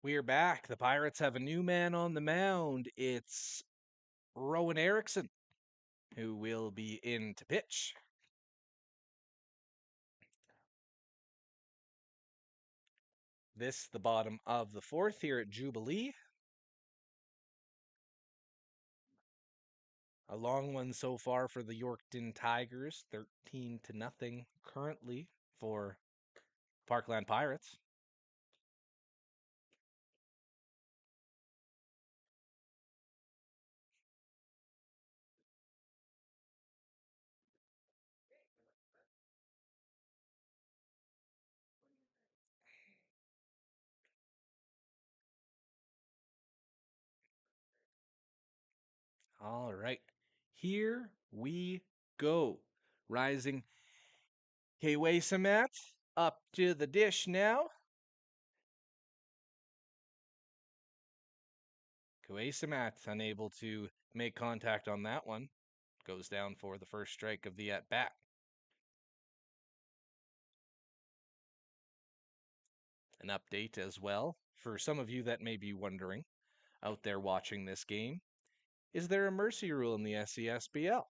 We're back. The Pirates have a new man on the mound. It's Rowan Erickson, who will be in to pitch. This, the bottom of the fourth here at Jubilee. A long one so far for the Yorkton Tigers, 13-0 currently for Parkland Pirates. All right, here we go. Rising Kwesamat up to the dish now. Kwesamat unable to make contact on that one. Goes down for the first strike of the at-bat. An update as well for some of you that may be wondering out there watching this game. Is there a mercy rule in the SESBL?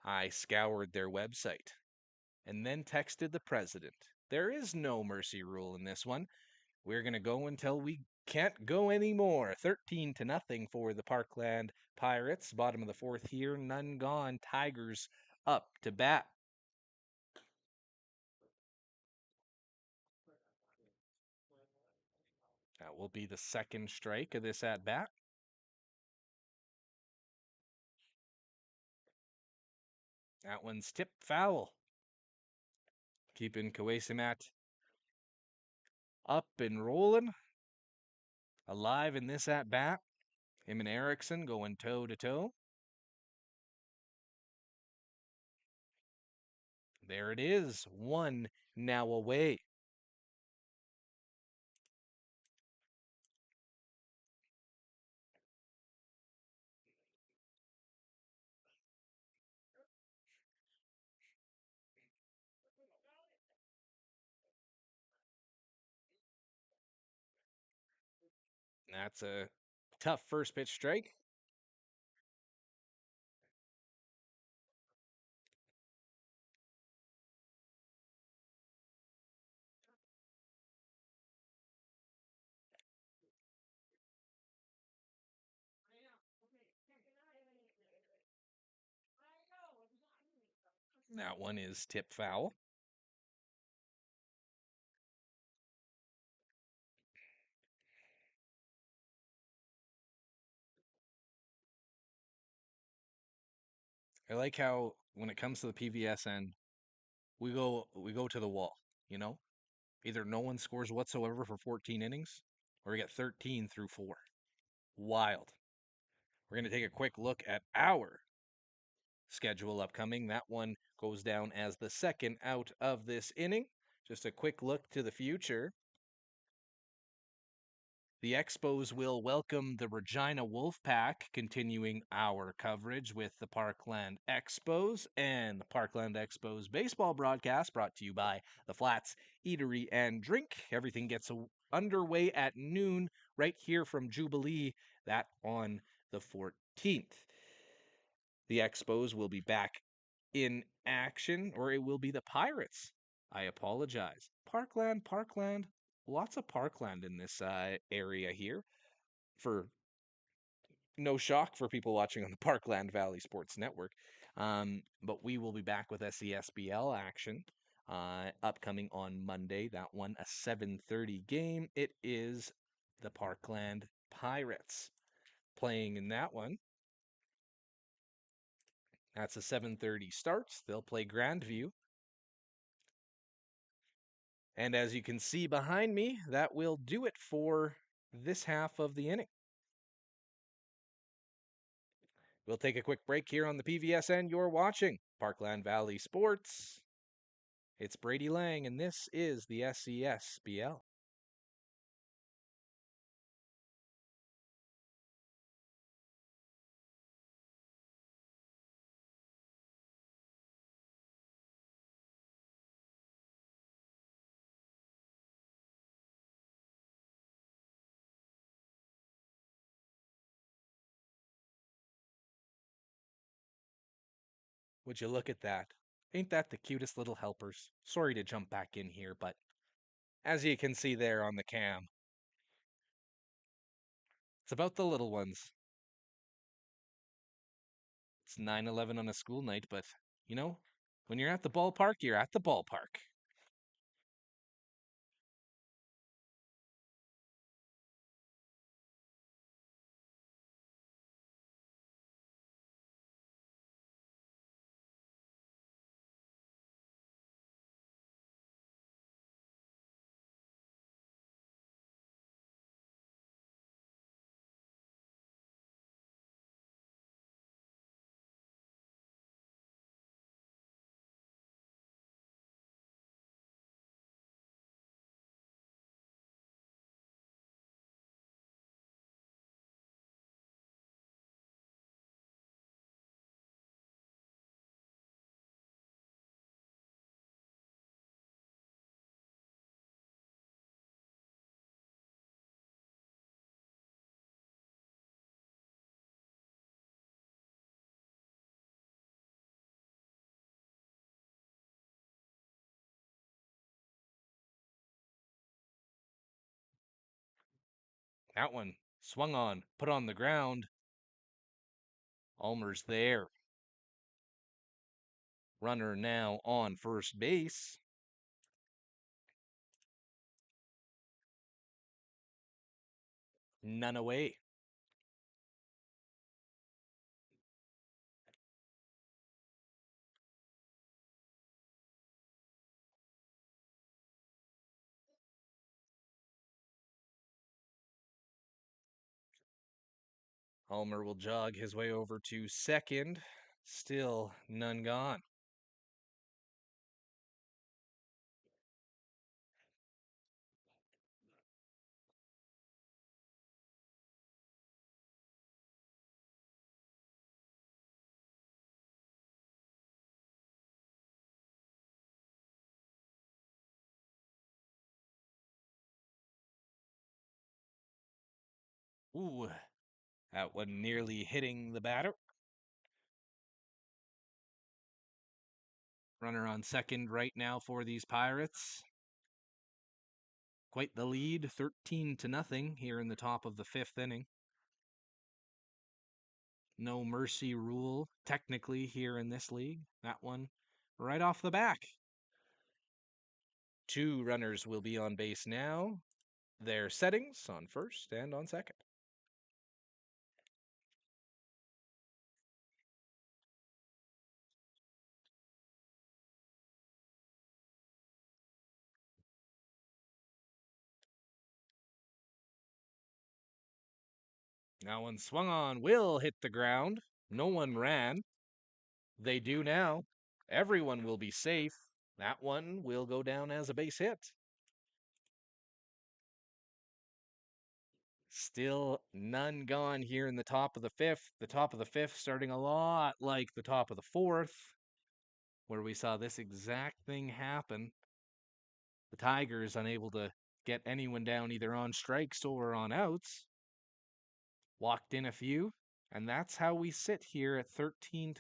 I scoured their website and then texted the president. There is no mercy rule in this one. We're going to go until we can't go anymore. 13-0 for the Parkland Pirates. Bottom of the fourth here, none gone. Tigers up to bat. That will be the second strike of this at bat. That one's tipped foul. Keeping Kwesamat up and rolling. Alive in this at bat. Him and Erickson going toe to toe. There it is. One now away. That's a tough first pitch strike. That one is tip foul. I like how when it comes to the PVSN, we go to the wall, you know? Either no one scores whatsoever for 14 innings, or we get 13 through 4. Wild. We're going to take a quick look at our schedule upcoming. That one goes down as the second out of this inning. Just a quick look to the future. The Expos will welcome the Regina Wolfpack, continuing our coverage with the Parkland Expos and the Parkland Expos baseball broadcast brought to you by the Flats Eatery and Drink. Everything gets underway at noon right here from Jubilee, that on the 14th. The Expos will be back in action, or it will be the Pirates. I apologize. Parkland, lots of Parkland in this area here. For no shock for people watching on the Parkland Valley Sports Network. But we will be back with SESBL action upcoming on Monday. That one, a 7:30 game. It is the Parkland Pirates playing in that one. That's a 7:30 start. They'll play Grandview. And as you can see behind me, that will do it for this half of the inning. We'll take a quick break here on the PVSN. You're watching Parkland Valley Sports. It's Brady Lang, and this is the SESBL. Would you look at that? Ain't that the cutest little helpers? Sorry to jump back in here, but as you can see there on the cam, it's about the little ones. It's 9/11 on a school night, but you know, when you're at the ballpark, you're at the ballpark. That one swung on, put on the ground. Ulmer's there. Runner now on first base. None away. Ulmer will jog his way over to second. Still none gone. Ooh, that one nearly hitting the batter. Runner on second right now for these Pirates. Quite the lead, 13-0 here in the top of the fifth inning. No mercy rule, technically, here in this league. That one right off the back. Two runners will be on base now. Their settings on first and on second. Now one swung on, will hit the ground. No one ran. They do now. Everyone will be safe. That one will go down as a base hit. Still none gone here in the top of the fifth. The top of the fifth starting a lot like the top of the fourth, where we saw this exact thing happen. The Tigers unable to get anyone down either on strikes or on outs. Walked in a few, and that's how we sit here at 13-0.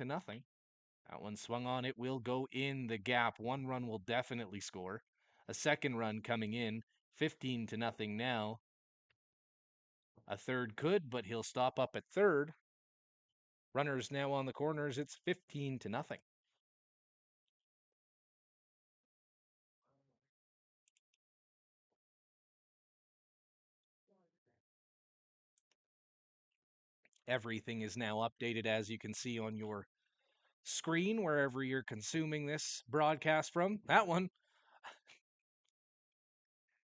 That one swung on, it will go in the gap. One run will definitely score. A second run coming in, 15-0 now. A third could, but he'll stop up at third. Runners now on the corners, it's 15-0. Everything is now updated, as you can see on your screen, wherever you're consuming this broadcast from. That one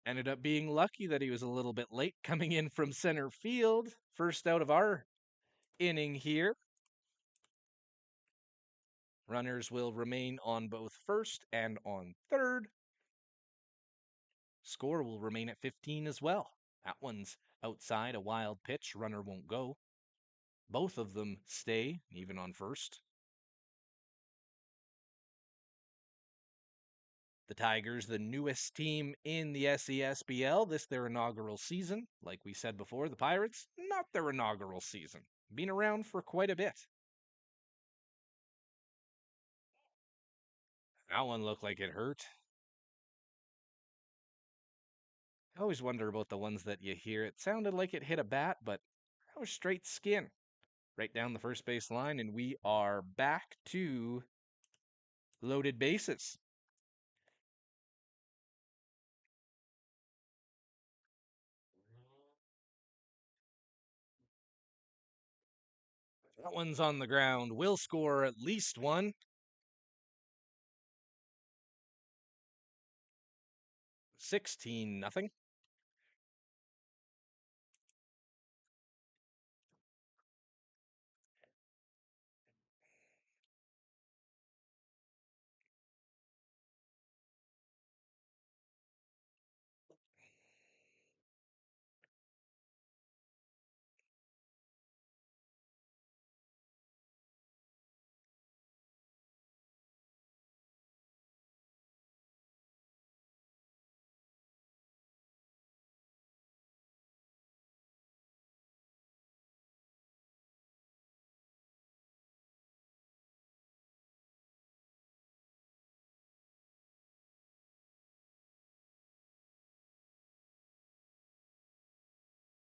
ended up being lucky that he was a little bit late coming in from center field. First out of our inning here. Runners will remain on both first and on third. Score will remain at 15 as well. That one's outside, a wild pitch. Runner won't go. Both of them stay, even on first. The Tigers, the newest team in the SESBL, this their inaugural season. Like we said before, the Pirates, not their inaugural season. Been around for quite a bit. That one looked like it hurt. I always wonder about the ones that you hear. It sounded like it hit a bat, but that was straight skin. Right down the first base line, and we are back to loaded bases. That one's on the ground. Will score at least one. 16-0.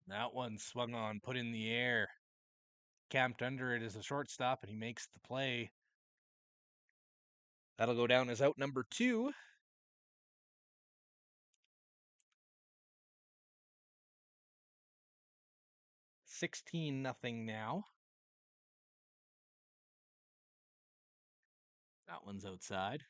That one swung on, put in the air. Camped under it as a shortstop, and he makes the play. That'll go down as out number 2. 16-0 now. That one's outside.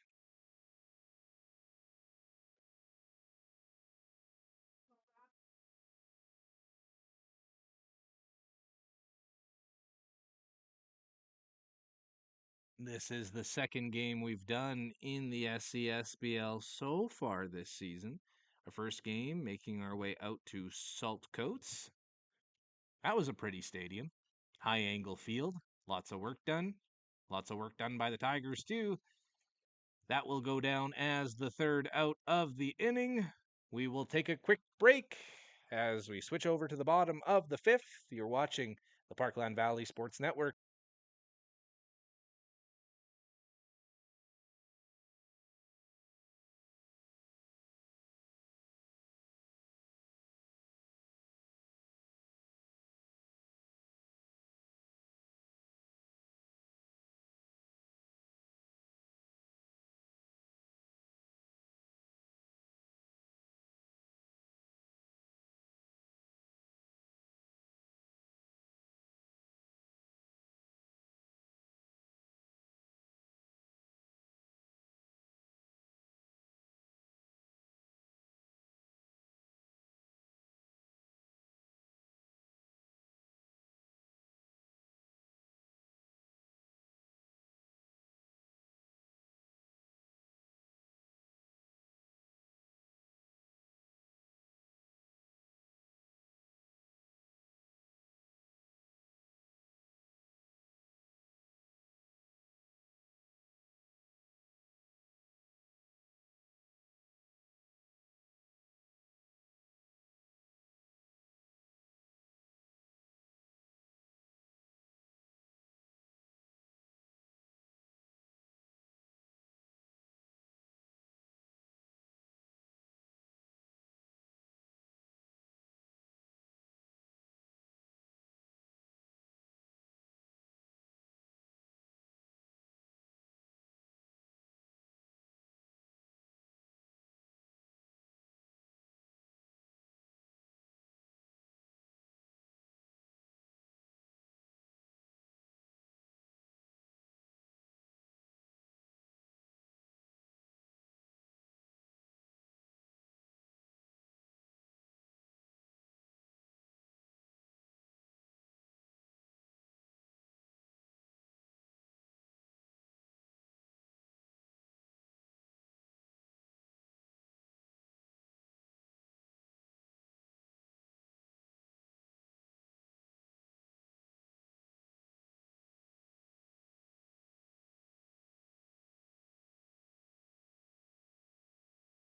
This is the second game we've done in the SESBL so far this season. Our first game making our way out to Saltcoats. That was a pretty stadium. High angle field. Lots of work done. Lots of work done by the Tigers, too. That will go down as the third out of the inning. We will take a quick break as we switch over to the bottom of the 5th. You're watching the Parkland Valley Sports Network.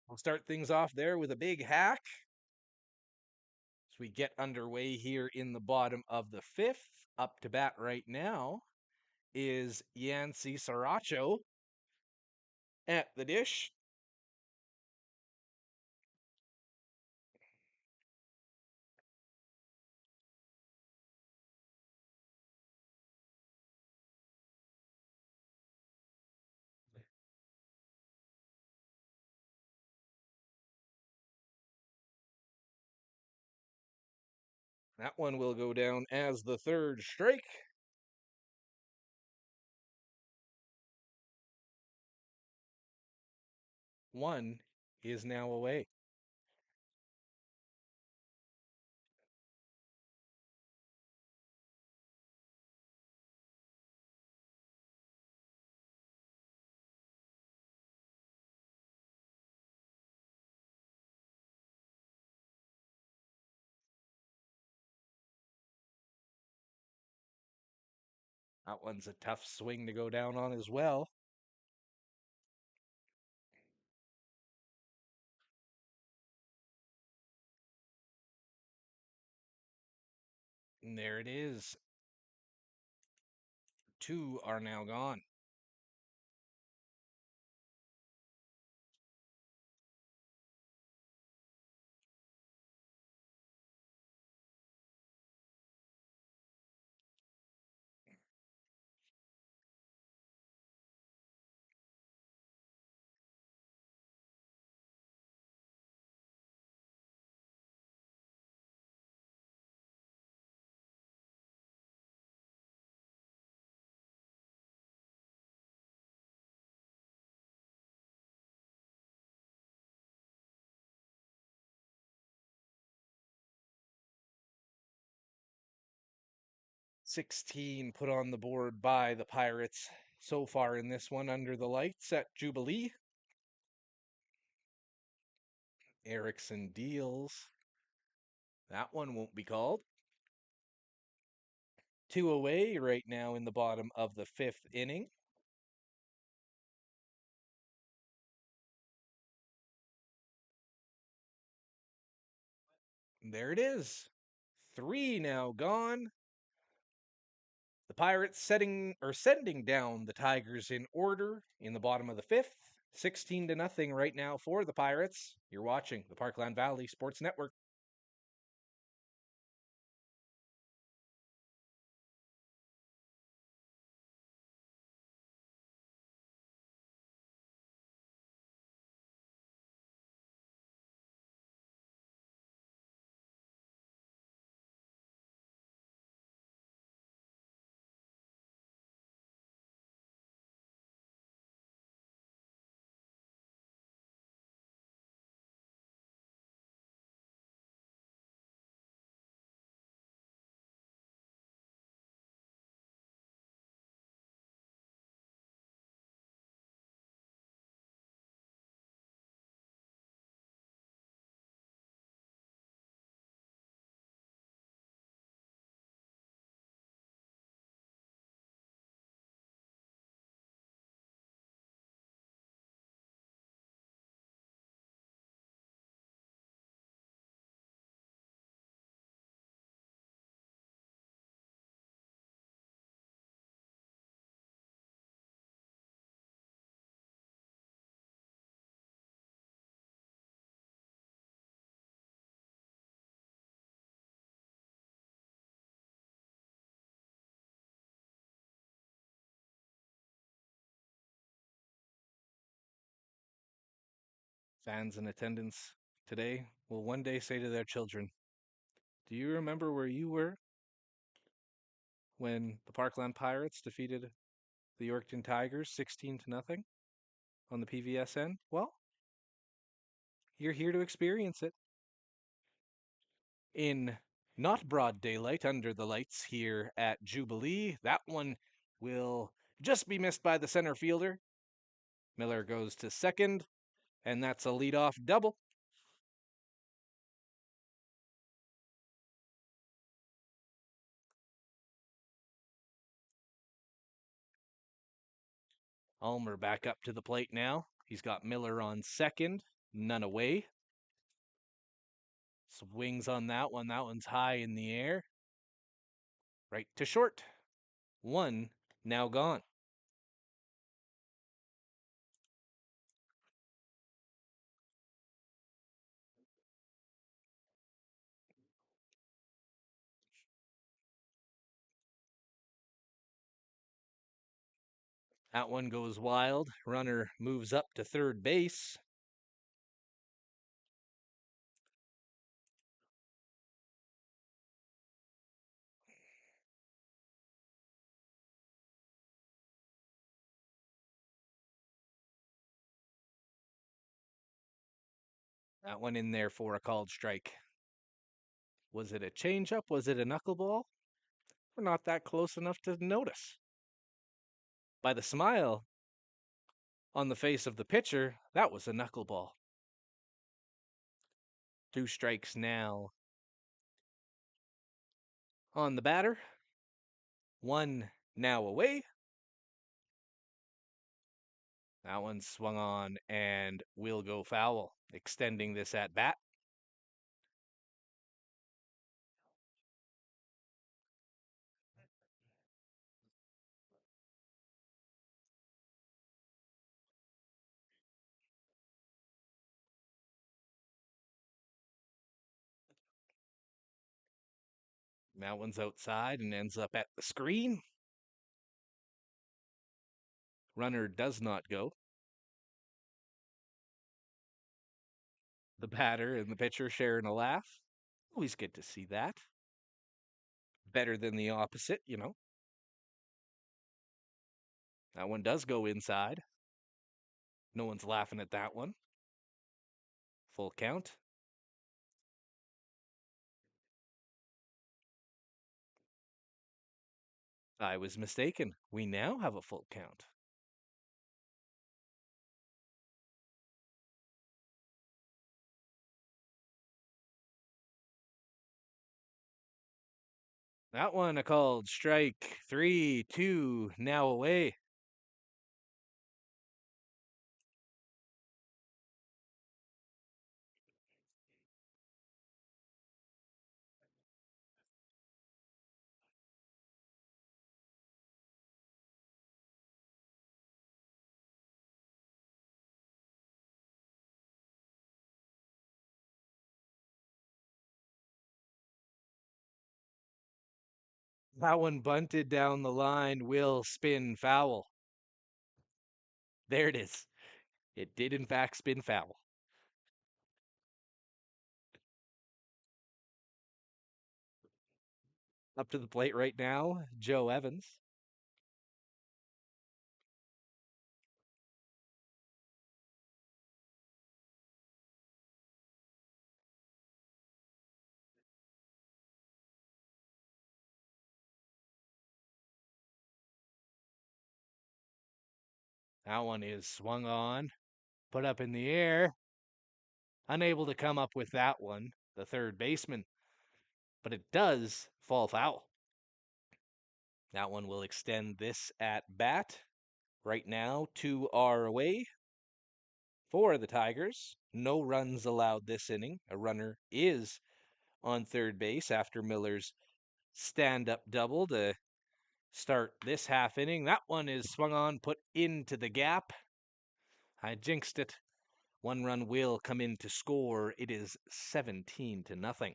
We'll start things off there with a big hack. As we get underway here in the bottom of the 5th, up to bat right now is Yancy Saracho. at the dish. That one will go down as the third strike. One is now away. That one's a tough swing to go down on as well. And there it is. Two are now gone. $16 put on the board by the Pirates so far in this one under the lights at Jubilee. Erickson deals. That one won't be called. Two away right now in the bottom of the fifth inning. There it is. Three now gone. The Pirates sending down the Tigers in order in the bottom of the fifth. 16-0 right now for the Pirates. You're watching the Parkland Valley Sports Network. Fans in attendance today will one day say to their children, "Do you remember where you were when the Parkland Pirates defeated the Yorkton Tigers 16-0 on the PVSN?" Well, you're here to experience it in not broad daylight under the lights here at Jubilee. That one will just be missed by the center fielder. Miller goes to second, and that's a leadoff double. Ulmer back up to the plate now. He's got Miller on second, none away. Swings on that one. That one's high in the air. Right to short. One now gone. That one goes wild. Runner moves up to third base. That one in there for a called strike. Was it a changeup? Was it a knuckleball? We're not that close enough to notice. By the smile on the face of the pitcher, that was a knuckleball. 2 strikes now on the batter. 1 now away. That one swung on and will go foul, extending this at bat. That one's outside and ends up at the screen. Runner does not go. The batter and the pitcher sharing a laugh. Always good to see that. Better than the opposite, you know. That one does go inside. No one's laughing at that one. Full count. I was mistaken. We now have a full count. That one a called strike. 3-2 now away. That one bunted down the line, will spin foul. There it is. It did, in fact, spin foul. Up to the plate right now, Joe Evans. That one is swung on, put up in the air. Unable to come up with that one, the third baseman. But it does fall foul. That one will extend this at bat. Right now, 2 are away for the Tigers. No runs allowed this inning. A runner is on third base after Miller's stand-up double to start this half inning. That one is swung on, put into the gap. I jinxed it. 1 run will come in to score. It is 17-0.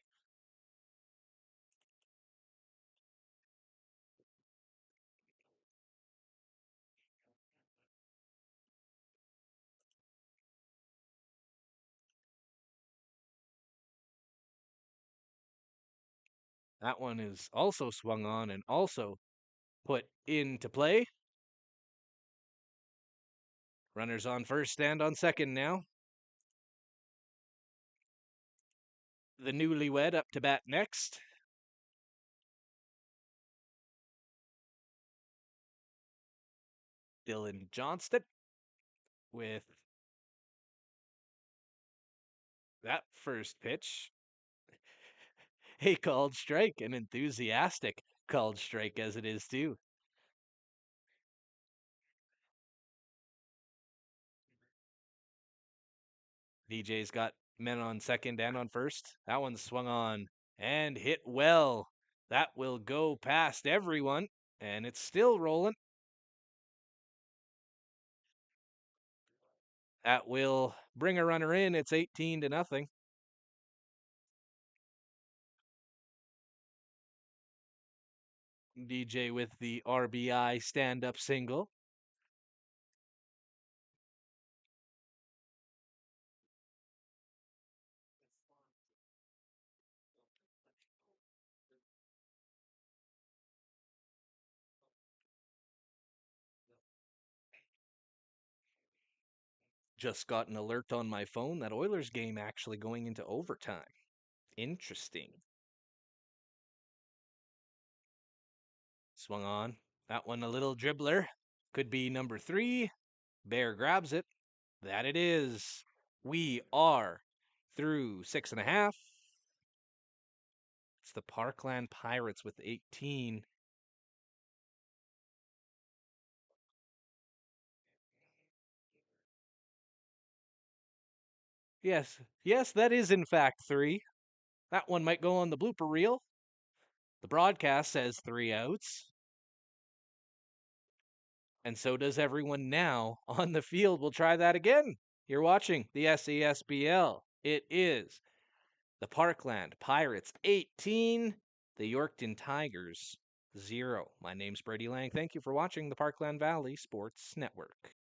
That one is also swung on and also put into play. Runners on first and on second now. The newlywed up to bat next. Dylan Johnston with that first pitch. A called strike, an enthusiastic called strike as it is too. DJ's got men on second and on first. That one swung on and hit well. That will go past everyone, and it's still rolling. That will bring a runner in. It's 18-0. DJ with the RBI stand-up single. Just got an alert on my phone that Oilers game actually going into overtime. Interesting. Swung on. That one a little dribbler. Could be number 3. Bear grabs it. That it is. We are through 6.5. It's the Parkland Pirates with 18. Yes, that is in fact 3. That one might go on the blooper reel. The broadcast says 3 outs. And so does everyone now on the field. We'll try that again. You're watching the SESBL. It is the Parkland Pirates 18, the Yorkton Tigers 0. My name's Brady Lang. Thank you for watching the Parkland Valley Sports Network.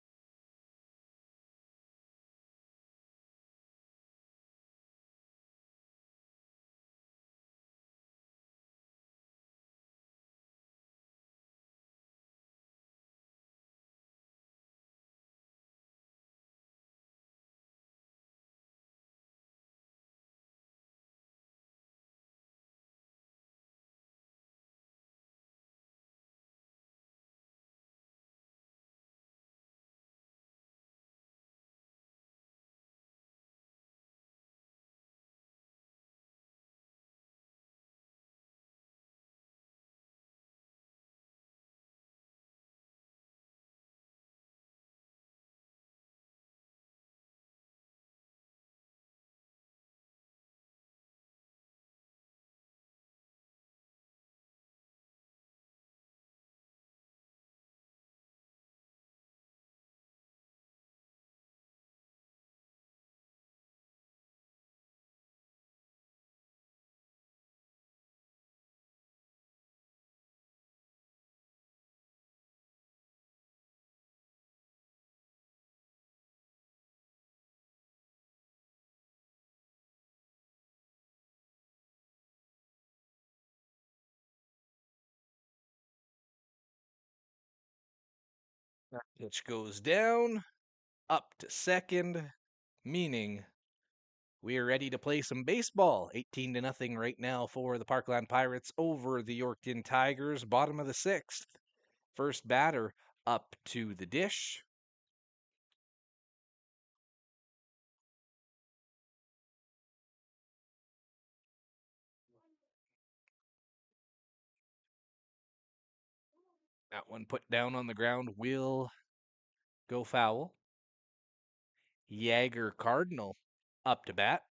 Pitch goes down, up to second, meaning we're ready to play some baseball. 18 to nothing right now for the Parkland Pirates over the Yorkton Tigers. Bottom of the 6th. First batter up to the dish. That one put down on the ground will go foul. Jagger Cardinal up to bat.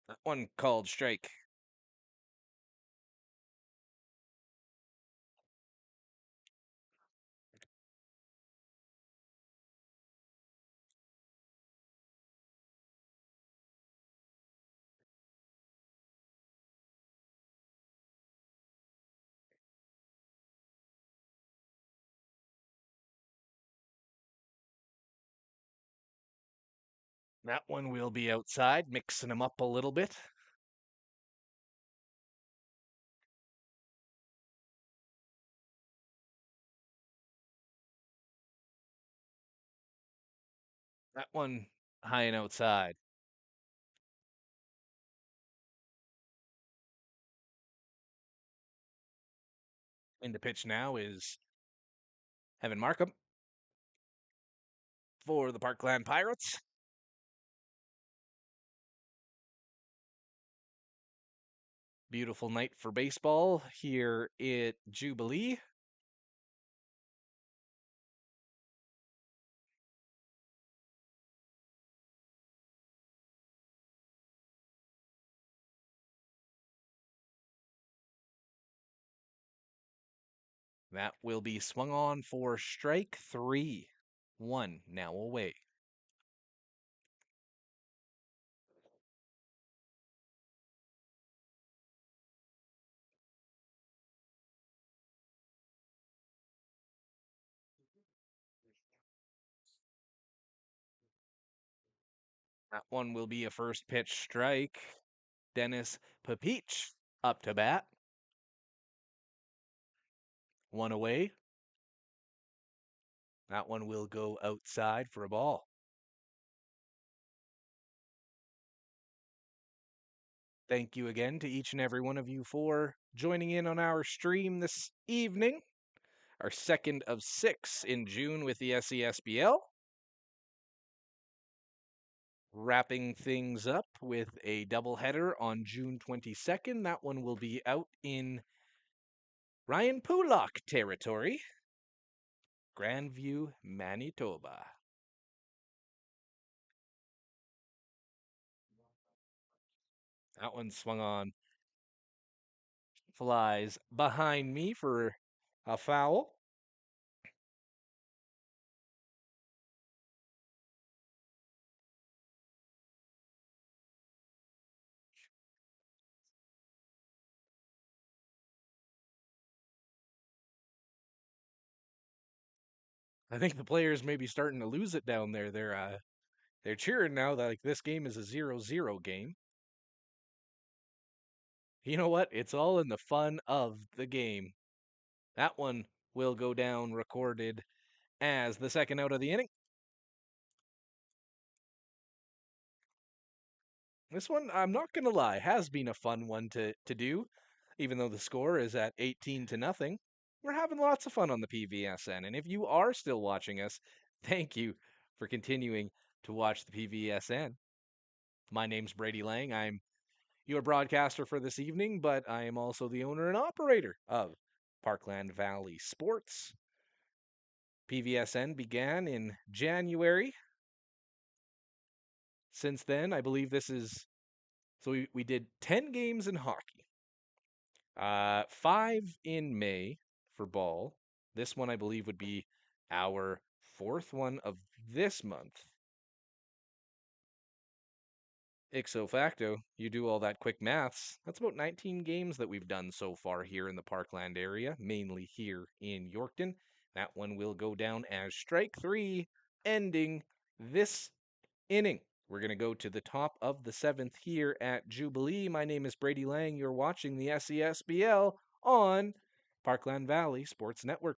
That one called strike. That one will be outside, mixing them up a little bit. That one high and outside. In the pitch now is Evan Markham for the Parkland Pirates. Beautiful night for baseball here at Jubilee. That will be swung on for strike 3. 1 now away. That one will be a first pitch strike. Dennis Papich up to bat. One away. That one will go outside for a ball. Thank you again to each and every one of you for joining in on our stream this evening. Our second of 6 in June with the SESBL. Wrapping things up with a doubleheader on June 22nd. That one will be out in Ryan Pulak territory, Grandview, Manitoba. That one swung on, flies behind me for a foul. I think the players may be starting to lose it down there. They're cheering now that like this game is a 0-0 game. You know what? It's all in the fun of the game. That one will go down recorded as the second out of the inning. This one, I'm not going to lie, has been a fun one to do, even though the score is at 18-0. We're having lots of fun on the PVSN. And if you are still watching us, thank you for continuing to watch the PVSN. My name's Brady Lang. I'm your broadcaster for this evening, but I am also the owner and operator of Parkland Valley Sports. PVSN began in January. Since then, I believe this is so we did 10 games in hockey. 5 in May for ball. This one I believe would be our 4th one of this month. Ixo facto, you do all that quick maths. That's about 19 games that we've done so far here in the Parkland area, mainly here in Yorkton. That one will go down as strike 3, ending this inning. We're going to go to the top of the 7th here at Jubilee. My name is Brady Lang. You're watching the SESBL on Parkland Valley Sports Network.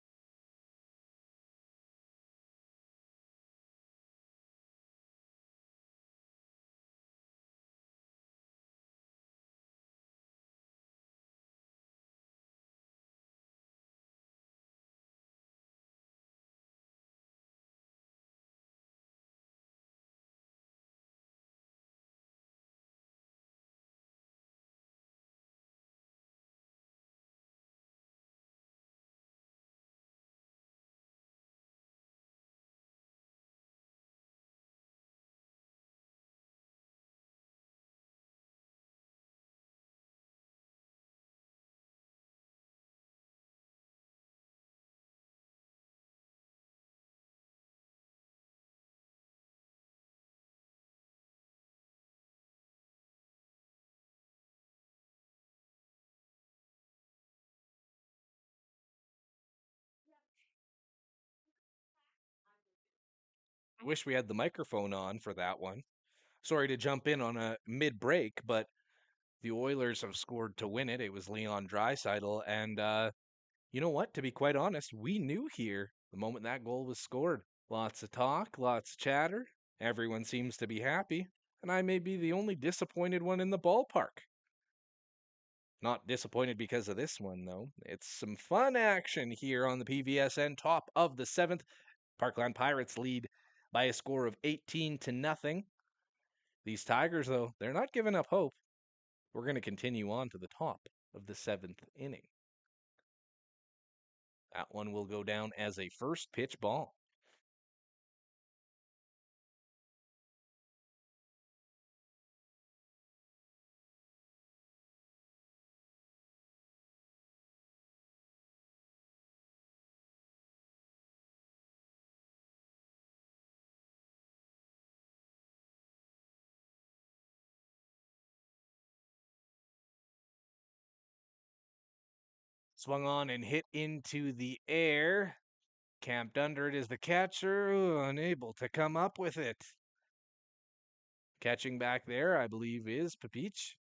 I wish we had the microphone on for that one. Sorry to jump in on a mid break, but the Oilers have scored to win it. It was Leon Draisaitl, and you know what? To be quite honest, we knew here the moment that goal was scored. Lots of talk, lots of chatter. Everyone seems to be happy, and I may be the only disappointed one in the ballpark. Not disappointed because of this one, though. It's some fun action here on the PVSN, top of the 7th. Parkland Pirates lead by a score of 18-0. These Tigers, though, they're not giving up hope. We're going to continue on to the top of the 7th inning. That one will go down as a first pitch ball. Swung on and hit into the air. Camped under it is the catcher, unable to come up with it. Catching back there, I believe, is Papich.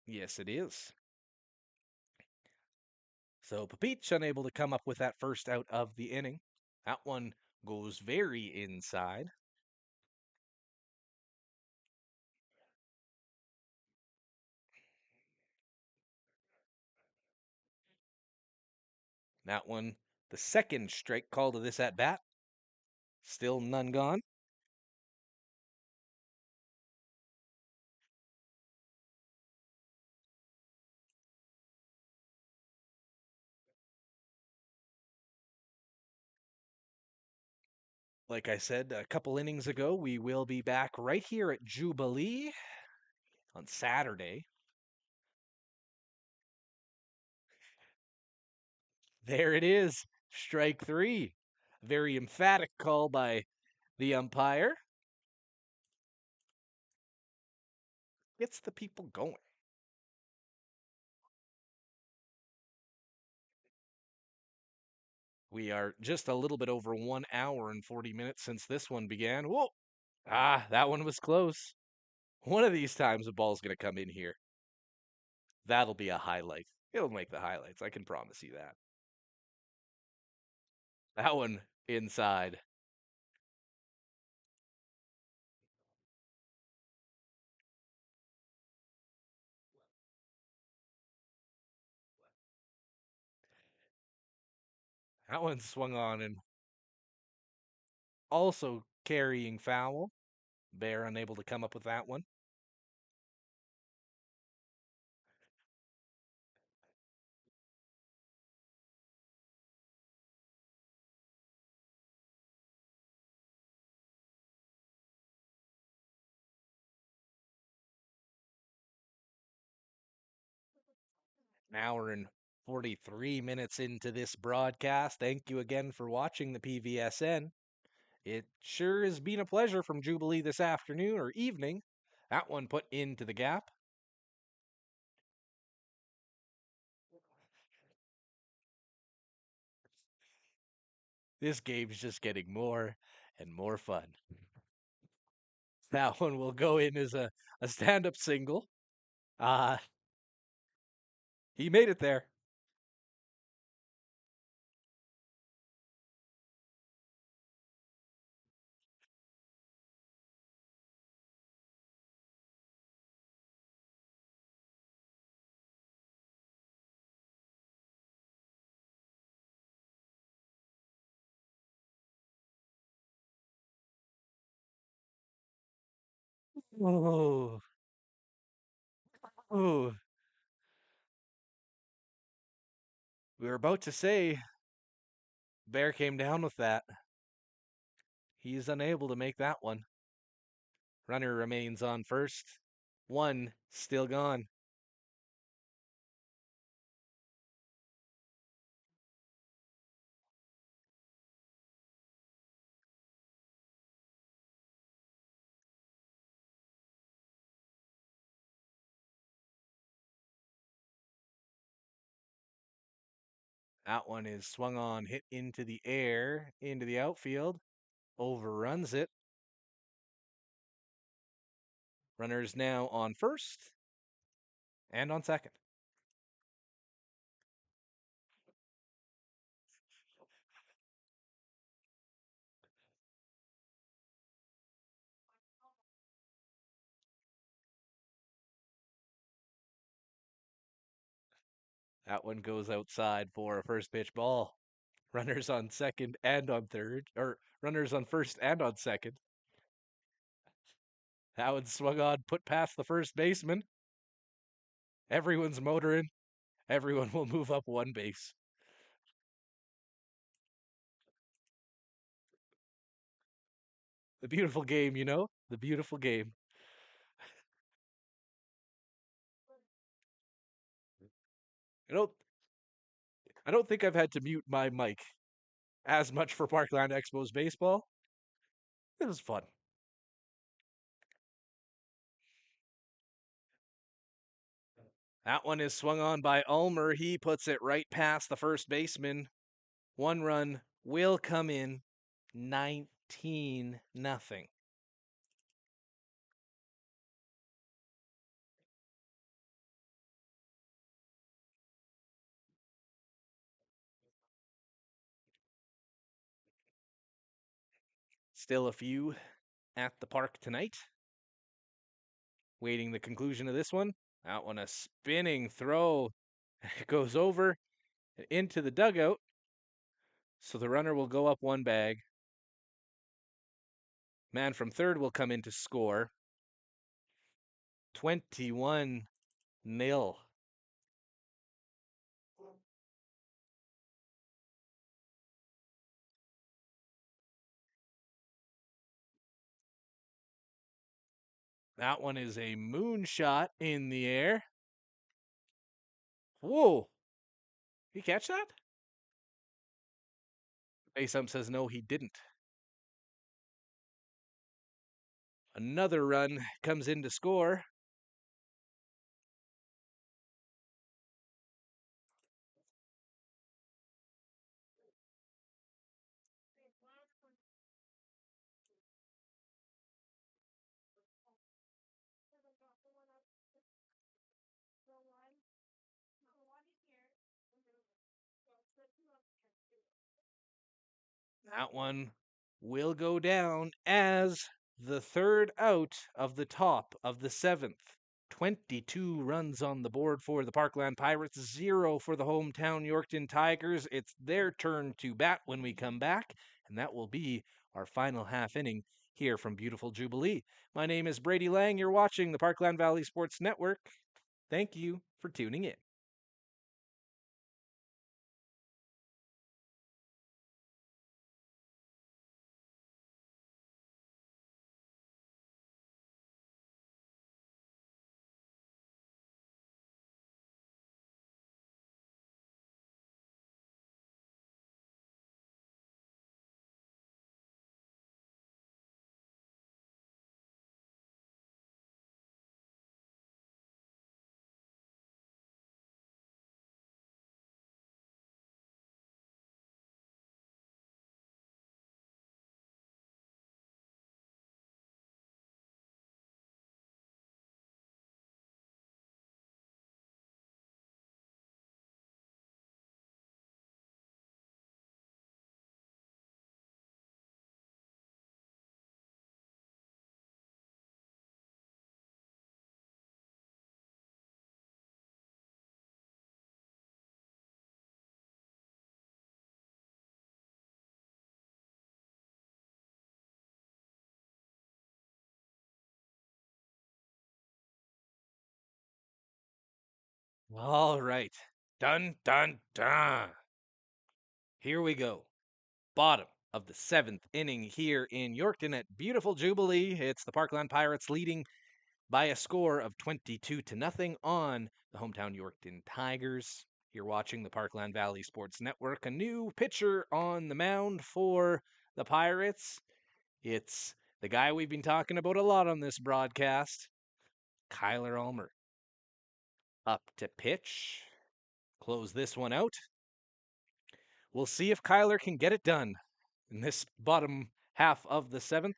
Yes, it is. So Papich unable to come up with that first out of the inning. That one goes very inside. That one, the second strike call to this at bat. Still none gone. Like I said a couple innings ago, we will be back right here at Jubilee on Saturday. There it is, strike three. Very emphatic call by the umpire. Gets the people going. We are just a little bit over 1 hour and 40 minutes since this one began. Whoa! Ah, that one was close. One of these times the ball's going to come in here. That'll be a highlight. It'll make the highlights. I can promise you that. That one inside. That one swung on and also carrying foul. Bear unable to come up with that one. An hour and 43 minutes into this broadcast. Thank you again for watching the PVSN. It sure has been a pleasure from Jubilee this afternoon or evening. That one put into the gap. This game's just getting more and more fun. That one will go in as a stand-up single. Uh, he made it there. Oh, oh. We were about to say Bear came down with that. He's unable to make that one. Runner remains on first. One still gone. That one is swung on, hit into the air, into the outfield, overruns it. Runners now on first and on second. That one goes outside for a first pitch ball. Runners on second and on third, or runners on first and on second. That one swung on, put past the first baseman. Everyone's motoring. Everyone will move up one base. The beautiful game, you know? The beautiful game. I don't I don't think I've had to mute my mic as much for Parkland Expos baseball. It was fun. That one is swung on by Ulmer. He puts it right past the first baseman. One run will come in. 19-0. Still a few at the park tonight. Waiting the conclusion of this one. That one a spinning throw. It goes over into the dugout. So the runner will go up one bag. Man from third will come in to score. 21-0. That one is a moonshot in the air. Whoa. Did he catch that? Base ump says no, he didn't. Another run comes in to score. That one will go down as the third out of the top of the seventh. 22 runs on the board for the Parkland Pirates, 0 for the hometown Yorkton Tigers. It's their turn to bat when we come back, and that will be our final half inning here from beautiful Jubilee. My name is Brady Lang. You're watching the Parkland Valley Sports Network. Thank you for tuning in. All right. Dun, dun, dun. Here we go. Bottom of the seventh inning here in Yorkton at beautiful Jubilee. It's the Parkland Pirates leading by a score of 22-0 on the hometown Yorkton Tigers. You're watching the Parkland Valley Sports Network. A new pitcher on the mound for the Pirates. It's the guy we've been talking about a lot on this broadcast, Kyler Ulmer. Up to pitch. Close this one out. We'll see if Kyler can get it done in this bottom half of the seventh.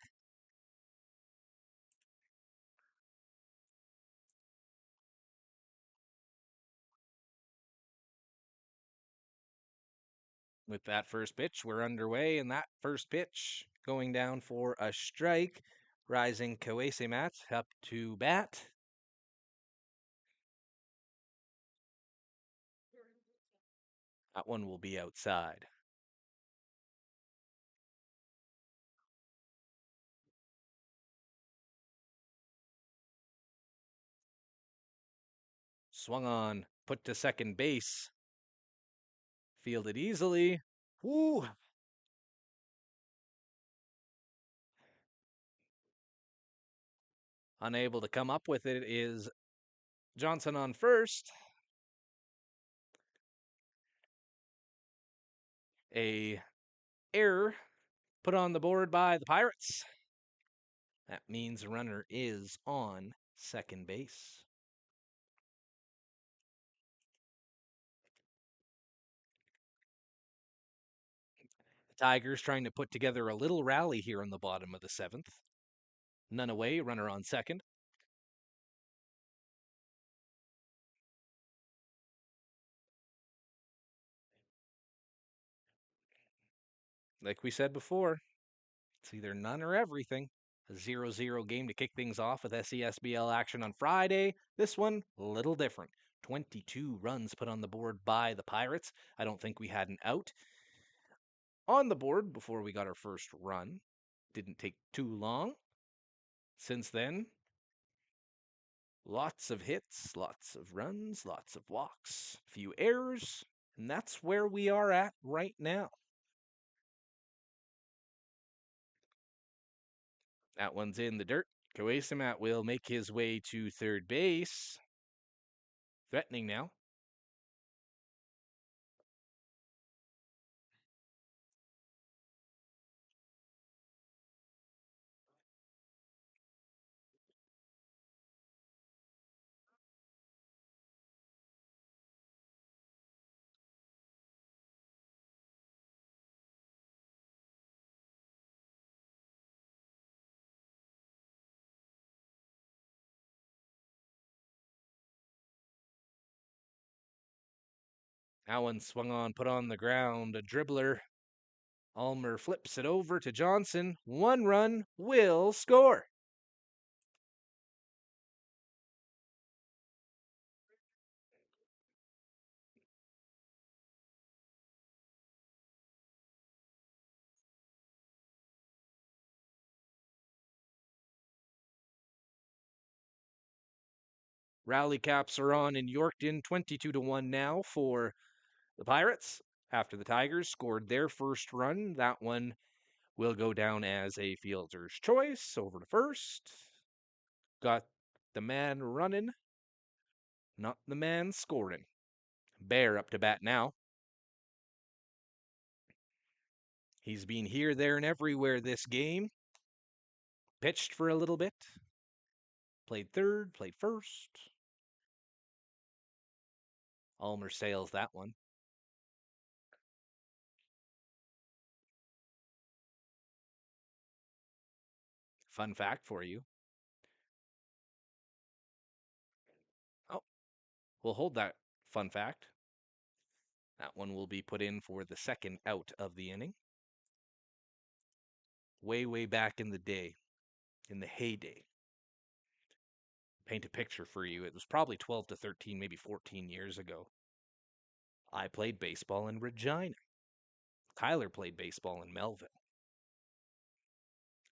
With that first pitch, we're underway, and that first pitch going down for a strike. Rising Koesemat up to bat. That one will be outside. Swung on, put to second base. Fielded easily. Woo! Unable to come up with it is Johnson on first. A error put on the board by the Pirates. That means the runner is on second base. The Tigers trying to put together a little rally here in the bottom of the seventh. None away, runner on second. Like we said before, It's either none or everything. A 0-0 game to kick things off with SESBL action on Friday. This one, a little different. 22 runs put on the board by the Pirates. I don't think we had an out on the board before we got our first run. Didn't take too long. Since then, lots of hits, lots of runs, lots of walks, few errors, and that's where we are at right now. That one's in the dirt. Koasimat will make his way to third base. Threatening now. That one swung on, put on the ground. A dribbler. Ulmer flips it over to Johnson. 1 run will score. Rally caps are on in Yorkton, 22-1 now for the Pirates. After the Tigers scored their first run, that one will go down as a fielder's choice. Over to first. Got the man running, not the man scoring. Bear up to bat now. He's been here, there, and everywhere this game. Pitched for a little bit. Played third, played first. Ulmer sails that one. Fun fact for you. Oh, we'll hold that fun fact. That one will be put in for the second out of the inning. Way, way back in the day, in the heyday. Paint a picture for you. It was probably 12 to 13, maybe 14 years ago. I played baseball in Regina. Kyler played baseball in Melville.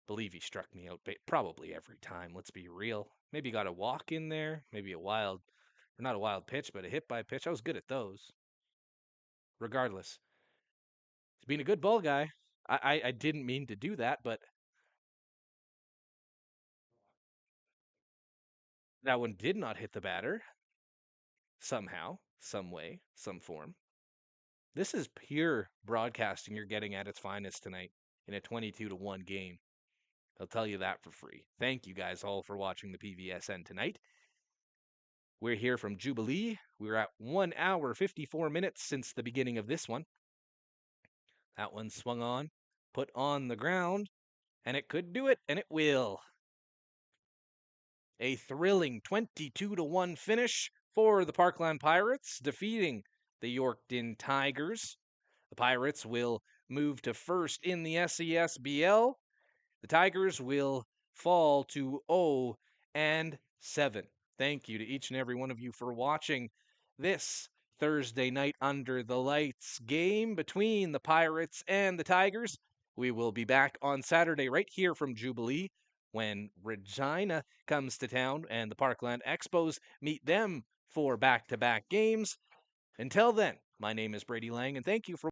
Believe he struck me out probably every time. Let's be real. Maybe got a walk in there, maybe a wild, or not a wild pitch, but a hit by pitch. I was good at those. Regardless, he's being a good ball guy. I didn't mean to do that, but that one did not hit the batter. Somehow, some way, some form. This is pure broadcasting you're getting at its finest tonight in a 22-1 game. I'll tell you that for free. Thank you guys all for watching the PVSN tonight. We're here from Jubilee. We're at 1 hour, 54 minutes since the beginning of this one. That one swung on, put on the ground, and it could do it, and it will. A thrilling 22-1 finish for the Parkland Pirates, defeating the Yorkton Tigers. The Pirates will move to first in the SESBL. The Tigers will fall to 0-7. Thank you to each and every one of you for watching this Thursday night under the lights game between the Pirates and the Tigers. We will be back on Saturday right here from Jubilee when Regina comes to town and the Parkland Expos meet them for back-to-back games. Until then, my name is Brady Lang, and thank you for